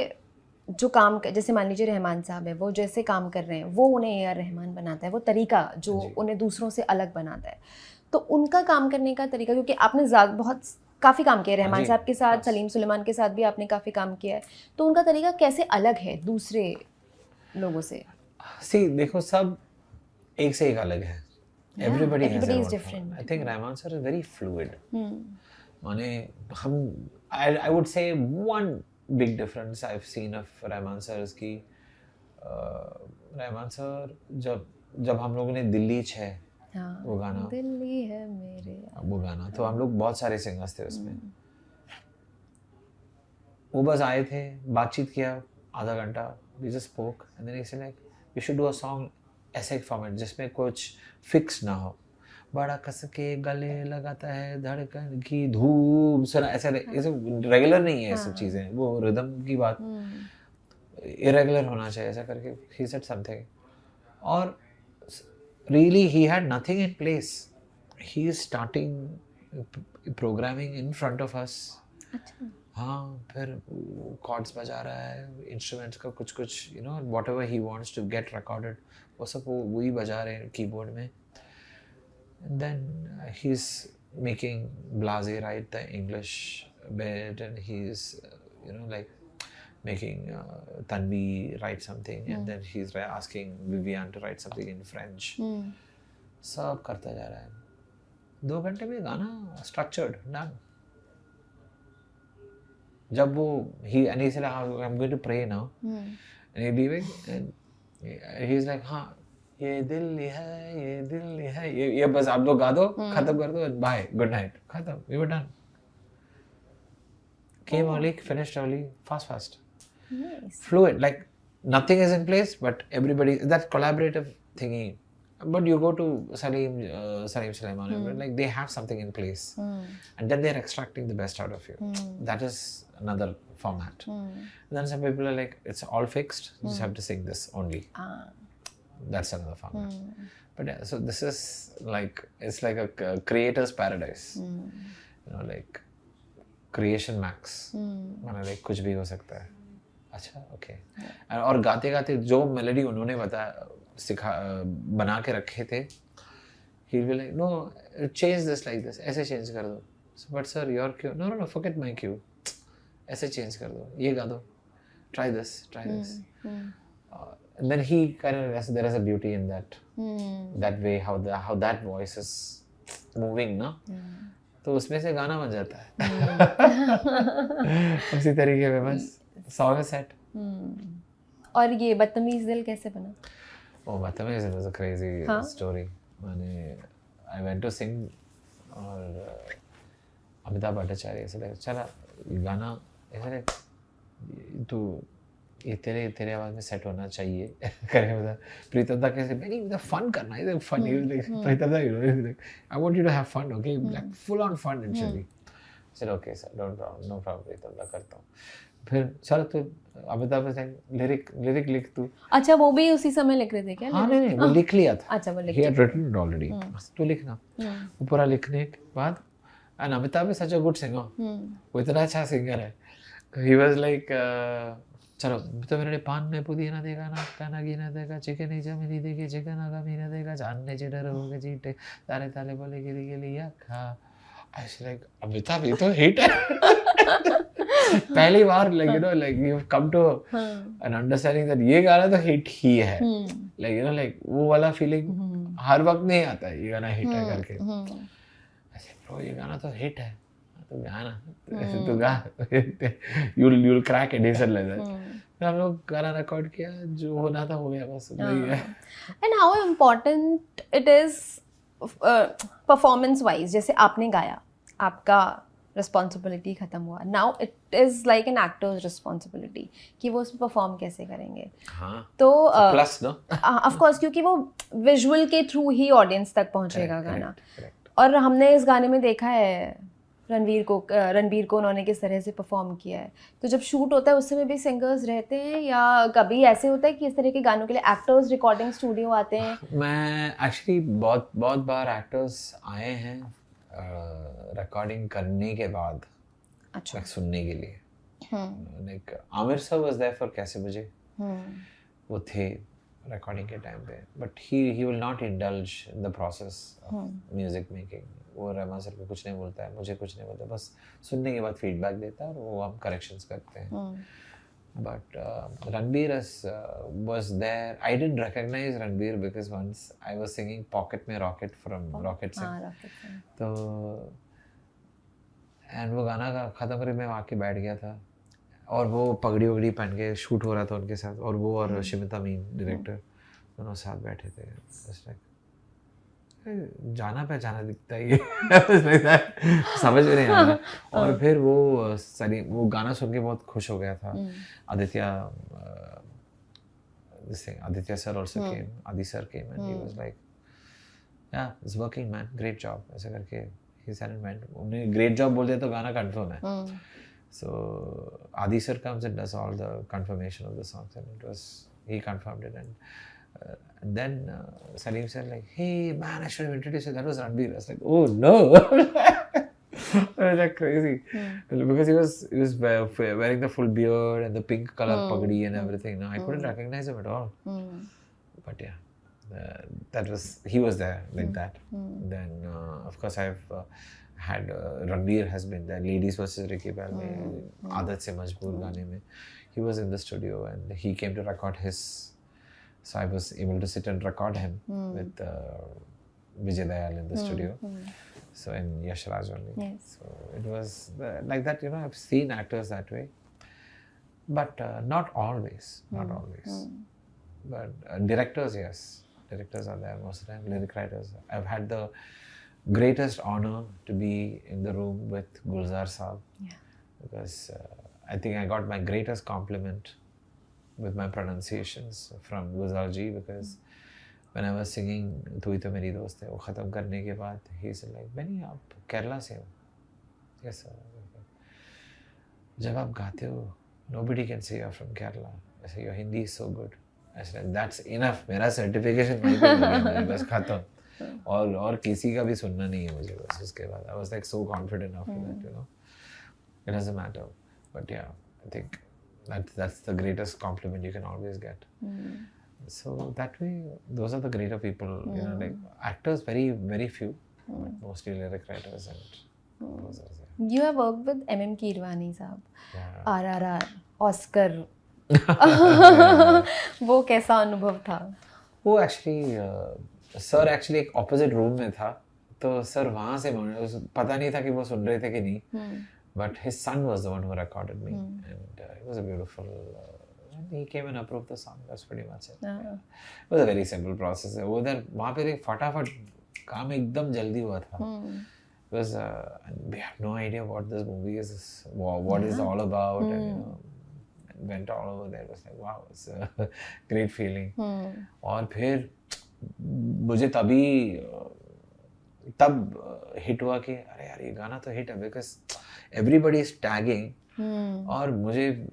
जो काम जैसे मान लीजिए रहमान साहब है, वो जैसे काम कर रहे हैं वो उन्हें AR रहमान बनाता है, वो तरीका जो उन्हें दूसरों से अलग बनाता है। तो उनका काम करने का तरीका, क्योंकि आपने काफ़ी काम किया रहमान साहब के साथ, सलीम सुलेमान के साथ भी आपने काफ़ी काम किया है, तो उनका तरीका कैसे अलग है दूसरे लोगों से? सी देखो, सब एक से एक अलग है। Everybody has their own different. I think Rahman sir is very fluid. माने I would say one big difference I've seen of Rahman sir is कि रहमान सर जब हम लोगों ने दिल्ली 6 वो गाना, दिल्ली है मेरे, वो गाना, तो हम लोग बहुत सारे सिंगर्स थे उसमें। वो बस आए थे, बातचीत किया आधा घंटा, we just spoke and then he said like we should do a song ऐसे एक फॉर्मेट जिसमें कुछ फिक्स ना हो, बड़ा कस के गले लगाता है धड़कन की धूम सुना, ऐसे रेगुलर नहीं है ये सब चीज़ें, वो रिदम की बात इरेगुलर होना चाहिए, ऐसा करके he said something और really he had nothing in place. He is starting programming in front of us. अच्छा. हाँ, फिर कॉर्ड्स बजा रहा है, इंस्ट्रूमेंट्स का कुछ कुछ you know whatever he wants to get recorded वो सब वो वही बजा रहे हैं कीबोर्ड में. Then he is making blaze right the English bit and he's like making Tanvi write something and then he's asking Vivian to write something in French. सब करता जा रहा है. 2 घंटे में गाना structured done. जब वो he said I'm going to pray now and he's leaving and he's like हाँ ये दिल है ये बस आप लोग गा दो खत्म कर दो bye good night खत्म we were done. Came early, finished early, fast. Nice. Fluid, like nothing is in place, but everybody, that collaborative thingy. But you go to Salim Sulaiman, like they have something in place. And then they're extracting the best out of you. That is another format. Then some people are like, it's all fixed, you just have to sing this only. That's another format. But yeah, so this is like, it's like a creator's paradise. Like, creation max माना लाइक कुछ भी हो सकता है. अच्छा ओके. और गाते गाते जो मेलोडी उन्होंने बना के रखे थे he will like no change this like this ऐसे चेंज कर दो. But sir your cue no forget my cue ऐसे चेंज कर दो ये गा दो try this and then he kind of there is a beauty in that way how that voice is moving na. तो उसमें से गाना बन जाता है. उसी तरीके में बस सॉन्ग सेट. और ये बदतमीज दिल कैसे बना? ओ बदतमीज दिल वाज अ क्रेजी स्टोरी. मैंने आई वेंट टू सिंग और अमिताभ भट्टाचार्य ऐसे चला ये गाना ऐसे तू ये तेरे आवाज में सेट होना चाहिए करे बता. प्रीतम दा कैसे नहीं फन करना है fun Pritam da I want you to have fun okay like full on fun actually. Sir okay sir no problem Pritam da करता हूँ. फिर चल तू अमिताभ से लिरिक लिख तू. अच्छा वो भी उसी समय लिख रहे थे क्या? हाँ नहीं वो लिख लिया था. अच्छा वो लिख ही हैड रिटन ऑलरेडी. तू लिखना. वो पूरा लिखने के बाद and Amitabh is such a good singer. वो इतना अच्छा सिंगर है. ही वाज लाइक चलो तो मेरे पान में पुदीना देगा ना काना गिना देगा चिकन ही जमीनी देगी चिकन आगा मीना देगा जानने चिडर होगे चीटे तारे ताले बोले गिरी लिया खा. ऐसे लाइक अमिताभ ये तो हिट है. पहली बार like you come to an understanding that ये गाना तो हिट ही है. लाइक लाइक वो वाला फीलिंग हर वक्त नहीं आता है ये गाना हिट है करके. ऐसे ब्रो ये गाना तो हिट है तो गाना तो गा you'll crack it ऐसा लग रहा है. हम लोग गाना रिकॉर्ड किया जो होना था हो गया बस वही है. And how important it is performance wise जैसे आपने गाया आपका रिस्पॉन्सिबिलिटी खत्म हुआ. Now it is like an actors responsibility कि वो उसमें परफॉर्म कैसे करेंगे. तो प्लस नो ऑफ कोर्स क्योंकि वो विजुअल के थ्रू ही ऑडियंस तक पहुंचेगा गाना. और हमने इस गाने में देखा है रणबीर को उन्होंने किस तरह से परफॉर्म किया है. तो जब शूट होता है उस समय भी सिंगर्स रहते हैं या कभी ऐसे होता है कि इस तरह के गानों के लिए एक्टर्स रिकॉर्डिंग स्टूडियो आते हैं? मैं एक्चुअली बहुत बार एक्टर्स आए हैं रिकॉर्डिंग करने के बाद. अच्छा सुनने के लिए. Like Aamir sir was there for कैसे बजे वो थे रिकॉर्डिंग के टाइम पे. But he will not indulge in the process of music making. वो रहमान सर को कुछ नहीं बोलता है मुझे कुछ नहीं बोलता बस सुनने के बाद फीडबैक देता है और वो हम करेक्शंस करते हैं. But Ranbir was there. I didn't recognize Ranbir because once I was singing Pocket में Rocket from Rocket Singh. तो एंड वो गाना का ख़त्म करके मैं आके बैठ गया था और वो पगड़ी वगड़ी पहन के शूट हो रहा था उनके साथ और वो और शिमिता मीन डायरेक्टर दोनों साथ बैठे थे. जाना पहचाना दिखता है समझ में नहीं आ रहा. और फिर वो गाना सुन के बहुत खुश हो गया था. Aditya sir also came, Adi sir came and he was like yeah it's working man great job ऐसा करके he said and went. उन्हें great job बोल दिया तो गाना confirm है. So Adi sir comes and does all the confirmation of the songs and he confirmed it and And then Salim said like, hey man, I should have introduced you, that was Ranbir. I was like, oh no. I was like crazy because he was wearing the full beard and the pink color pagdi and everything. No, I couldn't recognize him at all. But yeah, he was there like that. Then of course I've had Ranbir has been there, Ladies vs Ricky Bell में, आदत से मजबूर गाने में. He was in the studio and he came to record his. So I was able to sit and record him with Vijay Dayal in the studio. So in Yash Raj only. Yes. So it was like that, you know, I've seen actors that way. But not always. But directors, yes. Directors are there most of the time. Lyric writers. I've had the greatest honor to be in the room with Gulzar Saab. Yeah. Because I think I got my greatest compliment with my pronunciations from Gulzar ji, because when I was singing Tu Hi To Meri Dost Hai, वो ख़त्म करने के बाद he said like, Benny आप केरला से हो? Yes sir. जब आप गाते हो, nobody can say you're from Kerala. I said your Hindi is so good. I said that's enough. मेरा certification नहीं मिल बस खत्म. और किसी का भी सुनना नहीं है मुझे बस उसके बाद. I was like so confident after that, you know. It doesn't matter. But yeah, I think that's the greatest compliment you can always get. So that way, those are the greater people, you know, like actors, very, very few, but mostly lyric writers and composers. Yeah. You have worked with M.M. Keeravani साहब, Yeah. RRR, Oscar. वो कैसा अनुभव था? वो एक्चुअली सर एक्चुअली एक ऑपोजिट रूम में था, तो सर वहाँ से पता नहीं था कि वो सुन रहे थे कि नहीं. But his son was the one who recorded me, and it was a beautiful. And he came and approved the song. That's pretty much it. It was a very simple process. वो उधर वहाँ पे एक फटाफट काम एकदम जल्दी हुआ था. Because we have no idea what this movie is, what it's all about, and you know, went all over there. It was like wow, it's a great feeling. और फिर मुझे तब हिट हुआ कि अरे यार ये गाना तो हिट है, बिकॉज एवरीबडी इज टैगिंग और मुझे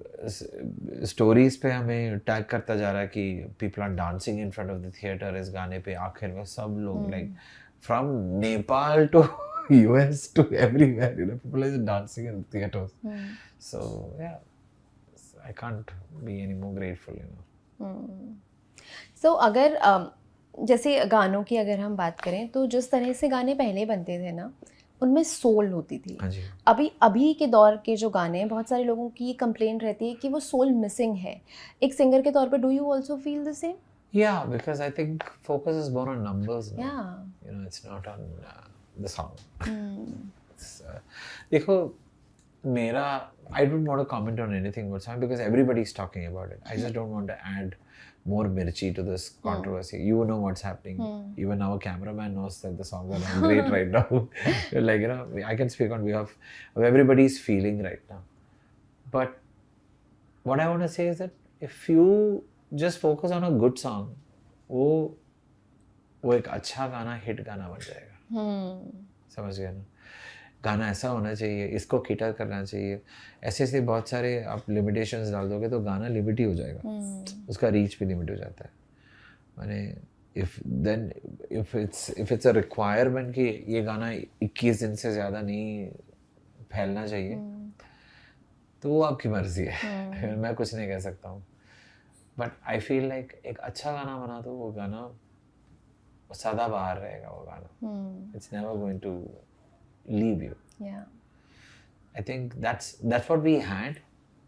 स्टोरीज पे हमें टैग करता जा रहा है कि people are dancing in front of the theatre इस गाने पे. आखिर में सब लोग like from Nepal to US to everywhere, you know, people are dancing in theatres. So yeah I can't be any more grateful, you know. So अगर जैसे गानों की अगर हम बात करें तो जिस तरह से गाने पहले बनते थे ना, उनमें सोल होती थी. अभी के दौर के जो गाने हैं, बहुत सारे लोगों की कंप्लेंट रहती है कि वो सोल मिसिंग है. एक सिंगर के तौर पे do you also feel the same? Yeah, because I think focus is more on numbers now. Yeah. You know, it's not on the song. देखो मेरा, I don't want to comment on anything about song because everybody is talking about it. I just don't want to add more mirchi to this controversy. You know what's happening. Even our cameraman knows that the songs are not great right now. Like, you know, I can speak on behalf of everybody's feeling right now. But what I want to say is that if you just focus on a good song, वो एक अच्छा गाना, हिट गाना बन जाएगा. समझ गए ना? गाना ऐसा होना चाहिए, इसको केटर करना चाहिए. ऐसे बहुत सारे आप लिमिटेशंस डाल दोगे तो गाना लिमिट ही हो जाएगा. उसका रीच भी लिमिट हो जाता है. माने इफ इट्स अ रिक्वायरमेंट कि ये गाना 21 दिन से ज़्यादा नहीं फैलना चाहिए, तो वो आपकी मर्जी है. मैं कुछ नहीं कह सकता हूँ. बट आई फील लाइक एक अच्छा गाना बना तो वो गाना सदाबहार रहेगा. वो गाना it's never going to leave you. Yeah. I think that's what we had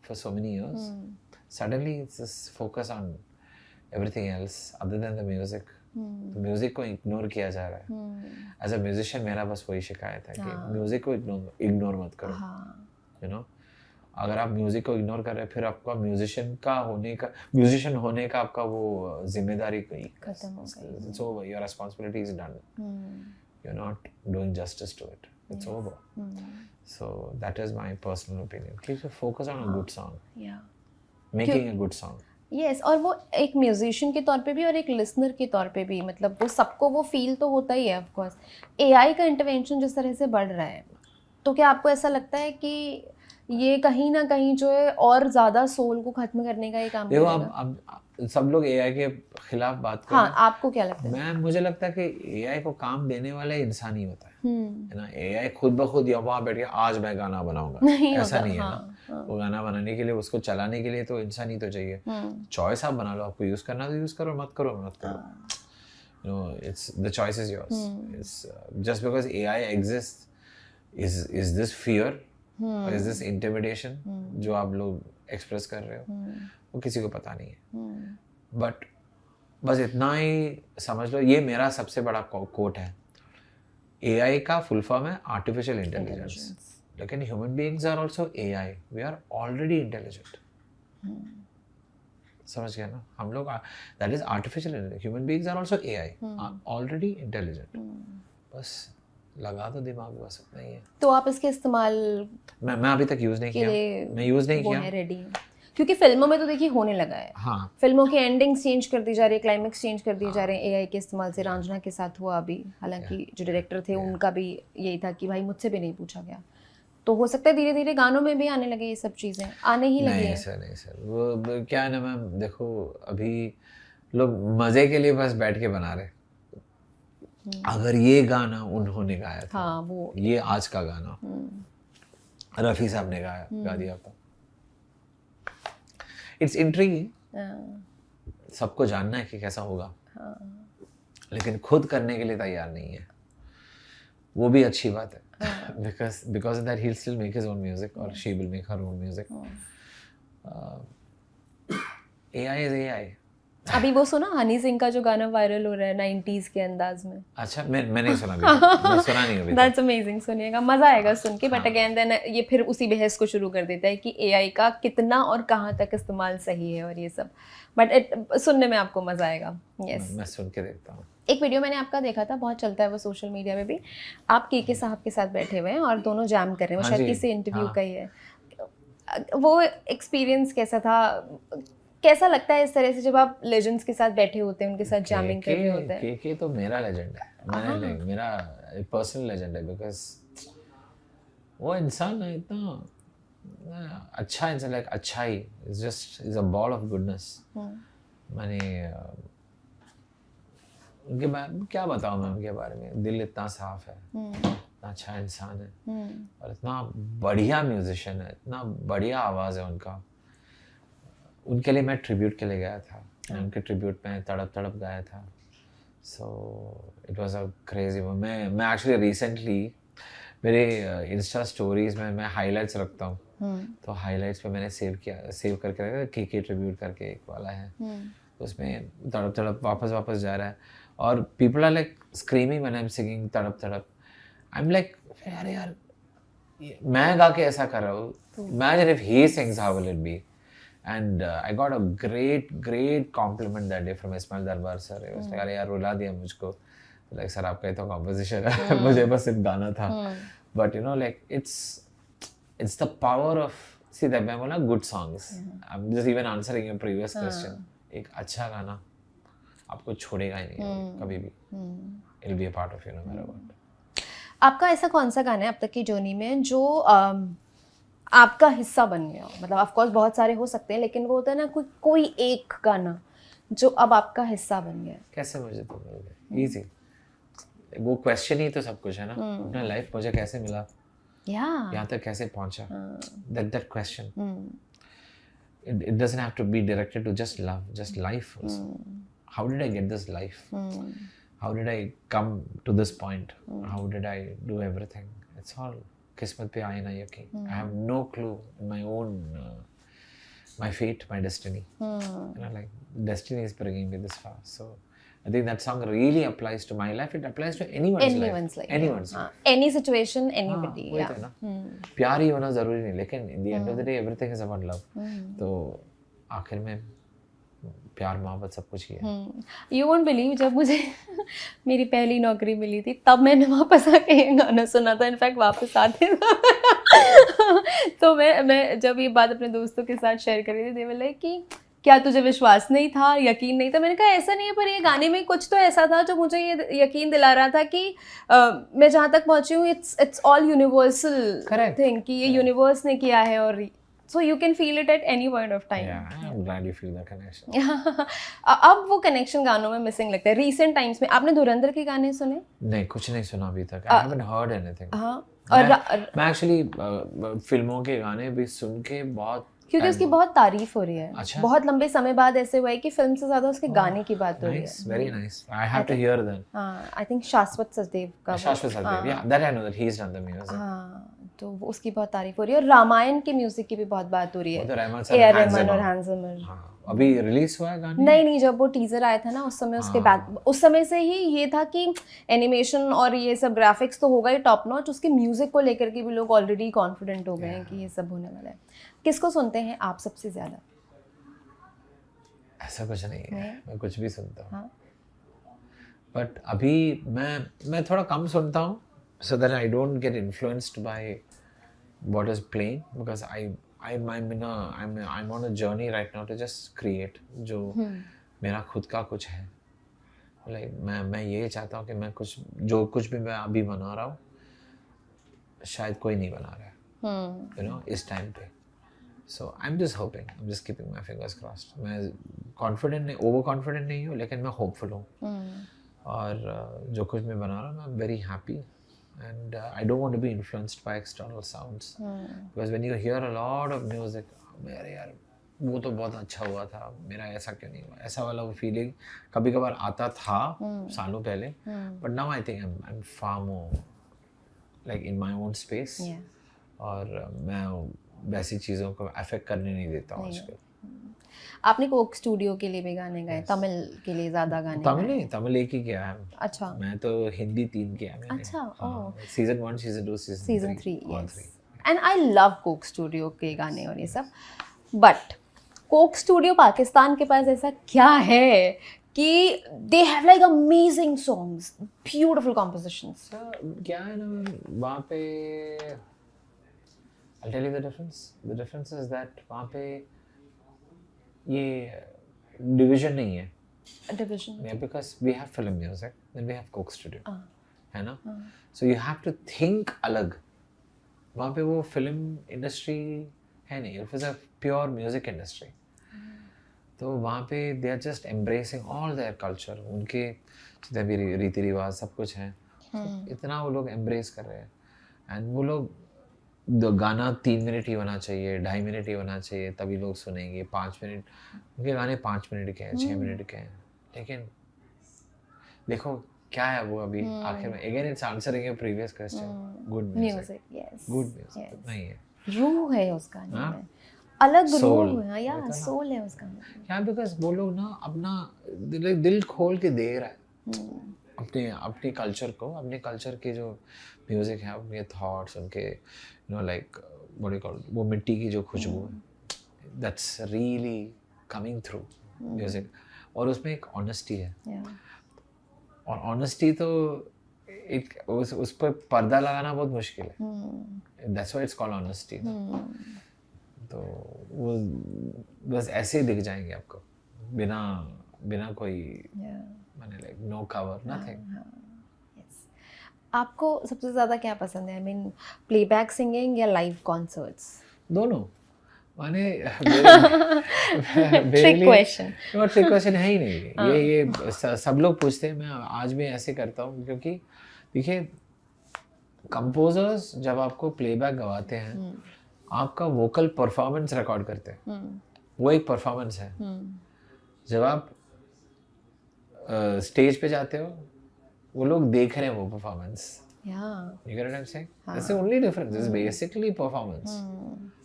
for so many years. Suddenly it's just focus on everything else other than the music. तो म्यूजिक को इग्नोर किया जा रहा है. एज अ म्यूजिशियन मेरा बस वही शिकायत है कि म्यूजिक को इग्नोर मत करो. यू नो, अगर आप म्यूजिक को इग्नोर कर रहे हैं, फिर आपका म्यूजिशियन होने का आपका वो जिम्मेदारी खत्म हो गई. It's over. Your responsibility is done. You're not doing justice to it. It's over. So that is my personal opinion. Keep your focus on a good song. Yeah. Making a good song. Yes, और वो एक म्यूजिशियन के तौर पे भी और एक लिसनर के तौर पे भी, मतलब वो सबको वो फील तो होता ही है. ऑफ कोर्स AI का इंटरवेंशन जिस तरह से बढ़ रहा है, तो क्या आपको ऐसा लगता है कि ये कहीं ना कहीं जो है और ज़्यादा सोल को खत्म करने का ये काम देखो करेगा। अब सब लोग एआई के खिलाफ बात कर हाँ, रहे हैं। आपको क्या लगता है? मुझे लगता है कि एआई को काम देने वाला इंसान ही होता है हम्म, ना। एआई खुद ब खुद या वहाँ बैठ के आज मैं गाना बनाऊंगा नहीं ऐसा होता, नहीं है हाँ, ना। हाँ। वो गाना बनाने के लिए, उसको चलाने के लिए तो इंसान ही तो चाहिए। चॉइस आप बना लो, आपको यूज करना तो यूज करो, मत करो मत करो। You know, it's the choice is yours. It's just because AI exists, is this fear or is this intimidation जो आप लोग एक्सप्रेस कर रहे हो, वो किसी को पता नहीं है। बट बस इतना ही समझ लो, ये मेरा सबसे बड़ा कोट है। AI का फुल फॉर्म है आर्टिफिशियल इंटेलिजेंस, लेकिन human beings are also AI, we are already intelligent. समझ गया ना हम लोग, that is artificial intelligence, human beings are also AI, already intelligent. बस लगा दो दिमाग, बस इतना ही है। तो आप इसके इस्तेमाल मैं अभी तक यूज नहीं के किया, लिए मैं यूज नहीं वो किया। है रेडी, क्योंकि फिल्मों में तो देखिए होने लगा है। हाँ फिल्मों की एंडिंग्स चेंज कर दी जा रही है, क्लाइमेक्स चेंज कर दिए जा रहे हैं एआई के इस्तेमाल से। रांझना के साथ हुआ अभी, हालांकि जो डायरेक्टर थे उनका भी यही था कि भाई मुझसे भी नहीं पूछा गया। तो हो सकता है धीरे धीरे गानों में भी आने लगे ये सब चीज़ें, आने ही लगी नहीं है। सर, नहीं सर, वो क्या है ना मैम, देखो अभी लोग मजे के लिए बस बैठ के बना रहे। अगर ये गाना उन्होंने गाया था, हाँ वो ये आज का गाना रफ़ी साहब ने गा दिया था, इट्स इंट्रिगिंग। सबको जानना है कि कैसा होगा, लेकिन खुद करने के लिए तैयार नहीं है, वो भी अच्छी बात है। because that he'll still make his own music or she will make her own music. AI is AI. अभी वो सुना हनी सिंह का जो गाना वायरल हो रहा है 90s के अंदाज में? अच्छा, मैं नहीं सुना अभी तक। मैं सुना नहीं अभी तक। दैट्स अमेजिंग, सुनिएगा, मजा आएगा सुन के। बट अगेन देन ये फिर उसी बहस को शुरू कर देता है कि एआई का कितना और कहाँ तक इस्तेमाल सही है और ये सब। बट सुनने में आपको मजा आएगा। यस, मैं सुन के देखता हूँ। एक वीडियो मैंने आपका देखा था, बहुत चलता है वो सोशल मीडिया पे भी। आप के साहब के साथ बैठे हुए हैं और दोनों जैम कर रहे हैं, वो हाँ शायद जी, किसी इंटरव्यू हाँ। का ही है। वो एक्सपीरियंस कैसा था? कैसा लगता है इस तरह से जब आप लेजेंड्स के साथ बैठे होते हैं, उनके साथ जैमिंग कर रहे होते हैं? के तो मेरा लेजेंड है, मेरा पर्सनल लेजेंड है, बिकॉज वो इंसान है इतना अच्छा इंसान, लाइक अच्छा ही, is just is a ball of goodness. मैंने उनके बारे में क्या बताऊं मैं, उनके बारे में, दिल इतना साफ है, इतना अच्छा इंसान है, और इतना बढ़िया म्यूजिशियन है, इतना बढ़िया आवाज़ है उनका। उनके लिए मैं ट्रिब्यूट के लिए गया था, मैं उनके ट्रिब्यूट में तड़प तड़प गाया था। So it was a crazy. मैं एक्चुअली रिसेंटली मेरे इंस्टा स्टोरीज में मैं हाइलाइट्स रखता हूँ, तो हाइलाइट्स पे मैंने सेव करके रखा, के ट्रिब्यूट करके एक वाला है, उसमें तड़प तड़प वापस जा रहा है, और people are like screaming when I am singing तड़प तड़प। आई एम लाइक यार मैं गा के ऐसा कर रहा हूँ, imagine if he sings how will it be. And I got a great compliment that day from Ismail Darbar sir. It was like, अरे यार रुला दिया मुझको, like सर आपका ही तो composition है, मुझे बस सिर्फ गाना था। But you know, like it's the power of, see that मैं बोला good songs. I'm just even answering your previous question. एक अच्छा गाना आपको छोड़ेगा ही नहीं कभी भी। It'll be a part of you no matter what. आपका ऐसा कौन सा गाना है अब तक की जर्नी में जो आपका हिस्सा बन गया हो? मतलब ऑफ कोर्स बहुत सारे हो सकते हैं, लेकिन वो होता है ना कोई एक गाना जो अब आपका हिस्सा बन गया। कैसे मुझे तो मिल गया, इजी। वो क्वेश्चन ही तो सब कुछ है ना, अपना लाइफ मुझे कैसे मिला, यहाँ तक कैसे पहुंचा, that question. It doesn't have to be directed to just love, just life also. How did I get this life? How did I come to this point? How did I do everything? It's all किस्मत पे आए ना यकीन। I have no clue in my own my fate, my destiny. You know, like destiny is bringing me this far. So I think that song really applies to my life. It applies to anyone's life. Anyone's life. Any situation, anybody. वही तो ना, प्यार ही होना जरूरी नहीं, लेकिन in the end of the day everything is about love. तो आखिर में प्यार मोहब्बत सब कुछ ही है। You won't believe, जब मुझे मेरी पहली नौकरी मिली थी तब मैंने वापस आके ये गाना सुना था। इनफैक्ट वापस आते तो मैं जब ये बात अपने दोस्तों के साथ शेयर कर रही थी, they were like कि क्या तुझे विश्वास नहीं था, यकीन नहीं था? मैंने कहा ऐसा नहीं है, पर ये गाने में कुछ तो ऐसा था जो मुझे ये यकीन दिला रहा था कि मैं जहाँ तक पहुँची हूँ it's all universal Correct. Thing, कि ये यूनिवर्स ने किया है, और so you can feel it at any point of time. Yeah, I'm glad you feel the connection. अब वो कनेक्शन गानों में मिसिंग लगता है। रीसेंट टाइम्स में आपने धुरंधर के गाने सुने? नहीं, कुछ नहीं सुना अभी तक. I haven't heard anything. हाँ, और मैं एक्चुअली फिल्मों के गाने भी सुन के बहुत, क्योंकि उसकी बहुत तारीफ हो रही है। अच्छा। बहुत लंबे समय बाद ऐसे हुआ है कि फिल्म से ज्यादा उसके गाने की बात हो रही है। nice, very nice. I have to hear that. हाँ, आई थिंक शाश्वत सचदेव का वो- Shashwat Sachdev, yeah, that I know that he's done the music. हाँ, तो वो उसकी बहुत तारीफ हो रही है, और रामायण के म्यूजिक की भी बहुत बात हो रही वो है, तो रहमान ए आर साहब, रहमान और Hans हैंस जिमर। हाँ, अभी रिलीज हुआ है गाने? नहीं, जब वो टीजर आया था ना उस समय उसके बैक, उस समय से ही ये था कि एनिमेशन और ये सब ग्राफिक्स तो होगा ही टॉप नॉच, उसके म्यूजिक को लेकर के भी लोग ऑलरेडी कॉन्फिडेंट हो गए हैं कि ये सब होने वाला है। किसको सुनते हैं आप सबसे ज्यादा? ऐसा कुछ नहीं है, मैं कुछ भी सुनता हूँ, हाँ, बट अभी मैं थोड़ा कम सुनता हूँ, so that I don't get influenced by what is playing, because I'm on a journey right now to just create जो मेरा खुद का कुछ है। लाइक मैं ये चाहता हूँ कि मैं जो कुछ भी मैं अभी बना रहा हूँ शायद कोई नहीं बना रहा है, you know, इस टाइम पे। So I'm just hoping, I'm just keeping my fingers crossed. मैं confident नहीं, over confident नहीं हूँ, लेकिन मैं hopeful हूँ। और जो कुछ मैं बना रहा हूँ, I'm very happy, and I don't want to be influenced by external sounds. Because when you hear a lot of music, अरे यार वो तो बहुत अच्छा हुआ था, मेरा ऐसा क्यों नहीं हुआ, ऐसा वाला वो फीलिंग कभी कभार आता था सालों पहले, but now I think I'm far more like in my own space. और मैं वैसी चीज़ों को अफेक्ट करने नहीं देता हूँ आजकल। आपने कोक स्टूडियो के लिए भी गाने गाए, तमिल के लिए ज्यादा गाने? तमिल एक ही किया है। अच्छा, मैं तो हिंदी 3 किया है मैंने। अच्छा, season 1, season 2, season 3, yes. And I love Coke studio के गाने और ये सब, बट कोक स्टूडियो पाकिस्तान के पास ऐसा क्या है कि they have like amazing songs, beautiful compositions? क्या है ना वहाँ पे, I'll tell you the difference. The difference is that वहाँ पे ये डिवीजन नहीं है। Division? Yeah, because we have film music, then we have Coke Studio, है ना? So you have to think अलग। वहाँ पे वो फिल्म इंडस्ट्री है नहीं, it was a pure music industry. तो वहाँ पे they are just embracing all their culture, उनके जितने भी रीति रिवाज सब कुछ है, इतना वो लोग embrace कर रहे हैं। एंड वो लोग गाना 3 मिनट ही होना चाहिए, 2.5 मिनट ही होना चाहिए, तभी लोग सुनेंगे। 5 मिनट, उनके गाने 5 मिनट के हैं, 6 मिनट के हैं, लेकिन देखो क्या है वो अभी आखिर में, again it's answering your previous question, good music, yes, good music नहीं है, रूह है उस गाने में, अलग Soul. रूह है, या सोल है उस गाने में। क्या, बिकॉज वो लोग ना अपना दिल खोल के दे रहा है अपने कल्चर को, अपने कल्चर के जो म्यूजिक है, अपने थॉट्स, उनके you know like what you call, वो मिट्टी की जो खुशबू है, that's really coming through music. और उसमें एक ऑनेस्टी है, और ऑनेस्टी तो एक उस पर पर्दा लगाना बहुत मुश्किल है, that's why it's called honesty. तो वो बस ऐसे ही दिख जाएंगे आपको, बिना कोई मैंने लाइक नो कवर, नथिंग। आपको सबसे ज़्यादा क्या पसंद है? आई मीन प्लेबैक सिंगिंग या लाइव कॉन्सर्ट्स? दोनों। माने ट्रिक क्वेश्चन। ट्रिक क्वेश्चन है ही नहीं ये सब लोग पूछते हैं, मैं आज भी ऐसे करता हूँ, क्योंकि देखिए कंपोजर्स जब आपको प्लेबैक गवाते हैं, आपका वोकल परफॉर्मेंस रिकॉर्ड करते हैं, वो एक परफॉर्मेंस है। जब आप स्टेज पे जाते हो, वो लोग देख रहे हैं वो performance, you get what I'm saying? That's the only difference. It's basically performance.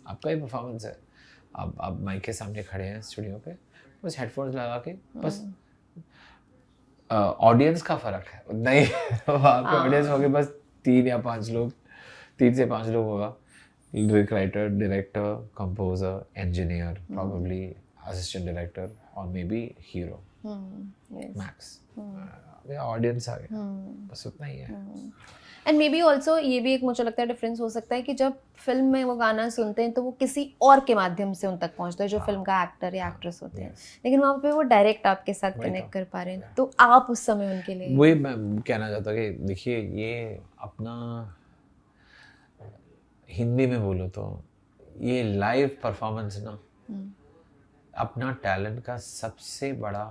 आपका ही परफॉर्मेंस है। आप माइक के सामने खड़े हैं स्टूडियो पे, बस हेडफोन्स लगा के, बस ऑडियंस का फर्क है उतना ही। वहाँ पे ऑडियंस होगी बस 3 या 5 लोग, 3 से 5 लोग होगा, lyric writer, director, composer, engineer, probably assistant director, or maybe hero, max. Audience आ गया, बस उतना ही है। एंड मे बी ऑल्सो ये भी एक मुझे लगता है डिफरेंस हो सकता है कि जब फिल्म में वो गाना सुनते हैं तो वो किसी और के माध्यम से उन तक पहुंचता है जो फिल्म का एक्टर या एक्ट्रेस होते हैं, लेकिन वहाँ पे वो डायरेक्ट आपके साथ कनेक्ट कर पा रहे हैं, तो आप उस समय उनके लिए वही मैं कहना चाहता हूँ कि देखिए ये अपना हिंदी में बोलो तो ये लाइव परफॉर्मेंस ना अपना टैलेंट का सबसे बड़ा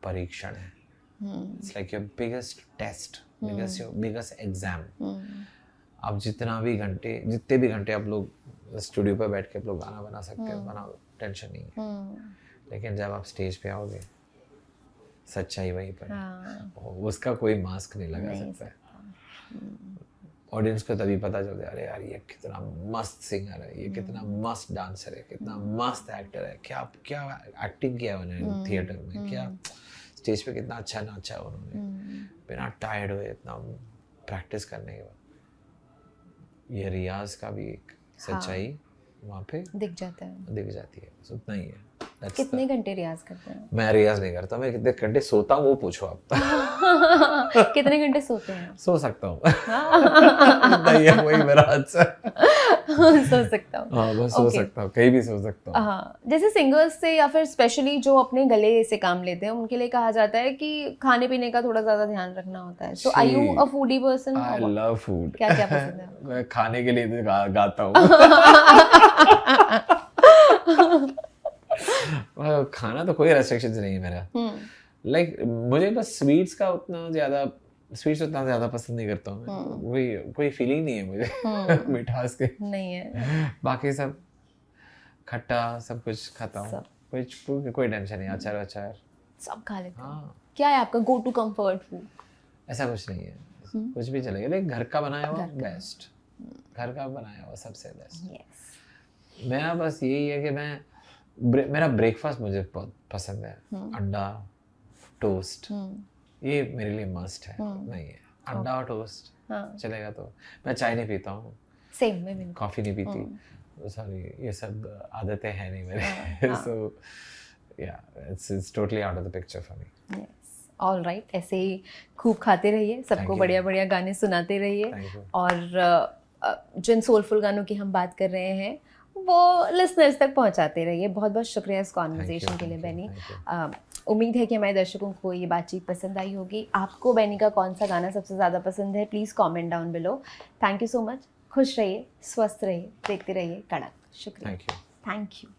परीक्षण है। It's like your biggest test, biggest exam. आप जितने भी घंटे आप लोग स्टूडियो पर बैठ के आप लोग गाना बना सकते हो, बनाओ, टेंशन नहीं है। लेकिन जब आप स्टेज पे आओगे सच्चाई वहीं पर है। उसका कोई मास्क नहीं लगा सकता है। ऑडियंस को तभी पता चलता है, अरे यार ये कितना मस्त सिंगर है, ये कितना मस्त डांसर है, कितना मस्त एक्टर है, क्या क्या एक्टिंग किया उन्होंने थिएटर में, क्या स्टेज पे कितना अच्छा नाचा उन्होंने बिना टायर्ड हुए, इतना प्रैक्टिस करने के बाद। ये रियाज का भी एक सच्चाई वहाँ पे दिख जाती है, बस उतना ही है। कितने घंटे रियाज करते हैं? मैं रियाज नहीं करता, मैं कितने घंटे सोता हूँ वो पूछो आप। कितने घंटे सोते हैं? सो सकता हूँ। नहीं है वही मेरा आंसर। सो सकता हूँ। हाँ बस सो सकता हूँ, कहीं भी सो सकता हूँ। हाँ, जैसे सिंगर्स से या फिर स्पेशली जो अपने गले से काम लेते हैं उनके लिए कहा जाता है कि खाने पीने का थोड़ा ज्यादा ध्यान रखना होता है। तो are you a foodie person? I love food. क्या क्या पसंद है? मैं खाने के लिए गाता हूँ। खाना तो कोई रेस्ट्रिक्शंस नहीं है मेरा। लाइक मुझे बस स्वीट्स उतना ज्यादा पसंद नहीं करता हूँ। कोई फीलिंग नहीं है मुझे मिठास के नहीं है। बाकी सब खट्टा सब कुछ खाता हूँ, कोई टेंशन नहीं। अचार सब खा लेते हैं। हाँ। क्या है आपका गो टू कंफर्ट फूड? ऐसा कुछ नहीं है, कुछ भी चलेगा, लेकिन घर का बनाया हुआ बेस्ट, घर का बनाया हुआ सबसे बेस्ट। मेरा बस यही है कि मेरा ब्रेकफास्ट मुझे बहुत पसंद है। अंडा टोस्ट ये मेरे लिए मस्ट है। नहीं है अंडा और टोस्ट चलेगा। तो मैं चाय नहीं पीता हूँ, सेम में भी कॉफ़ी नहीं पीती, सॉरी ये सब आदतें हैं नहीं मेरे। सो या it's totally out of the picture for me. All right, ऐसे ही खूब खाते रहिए, सबको बढ़िया बढ़िया गाने सुनाते रहिए, और जिन सोलफुल गानों की हम बात कर रहे हैं वो लिसनर्स तक पहुंचाते रहिए। बहुत बहुत शुक्रिया इस कॉन्वर्सेशन के लिए बेनी। उम्मीद है कि हमारे दर्शकों को ये बातचीत पसंद आई होगी। आपको बेनी का कौन सा गाना सबसे ज़्यादा पसंद है, please comment down below. Thank you so much. खुश रहिए, स्वस्थ रहिए, देखते रहिए कड़क। शुक्रिया, थैंक यू।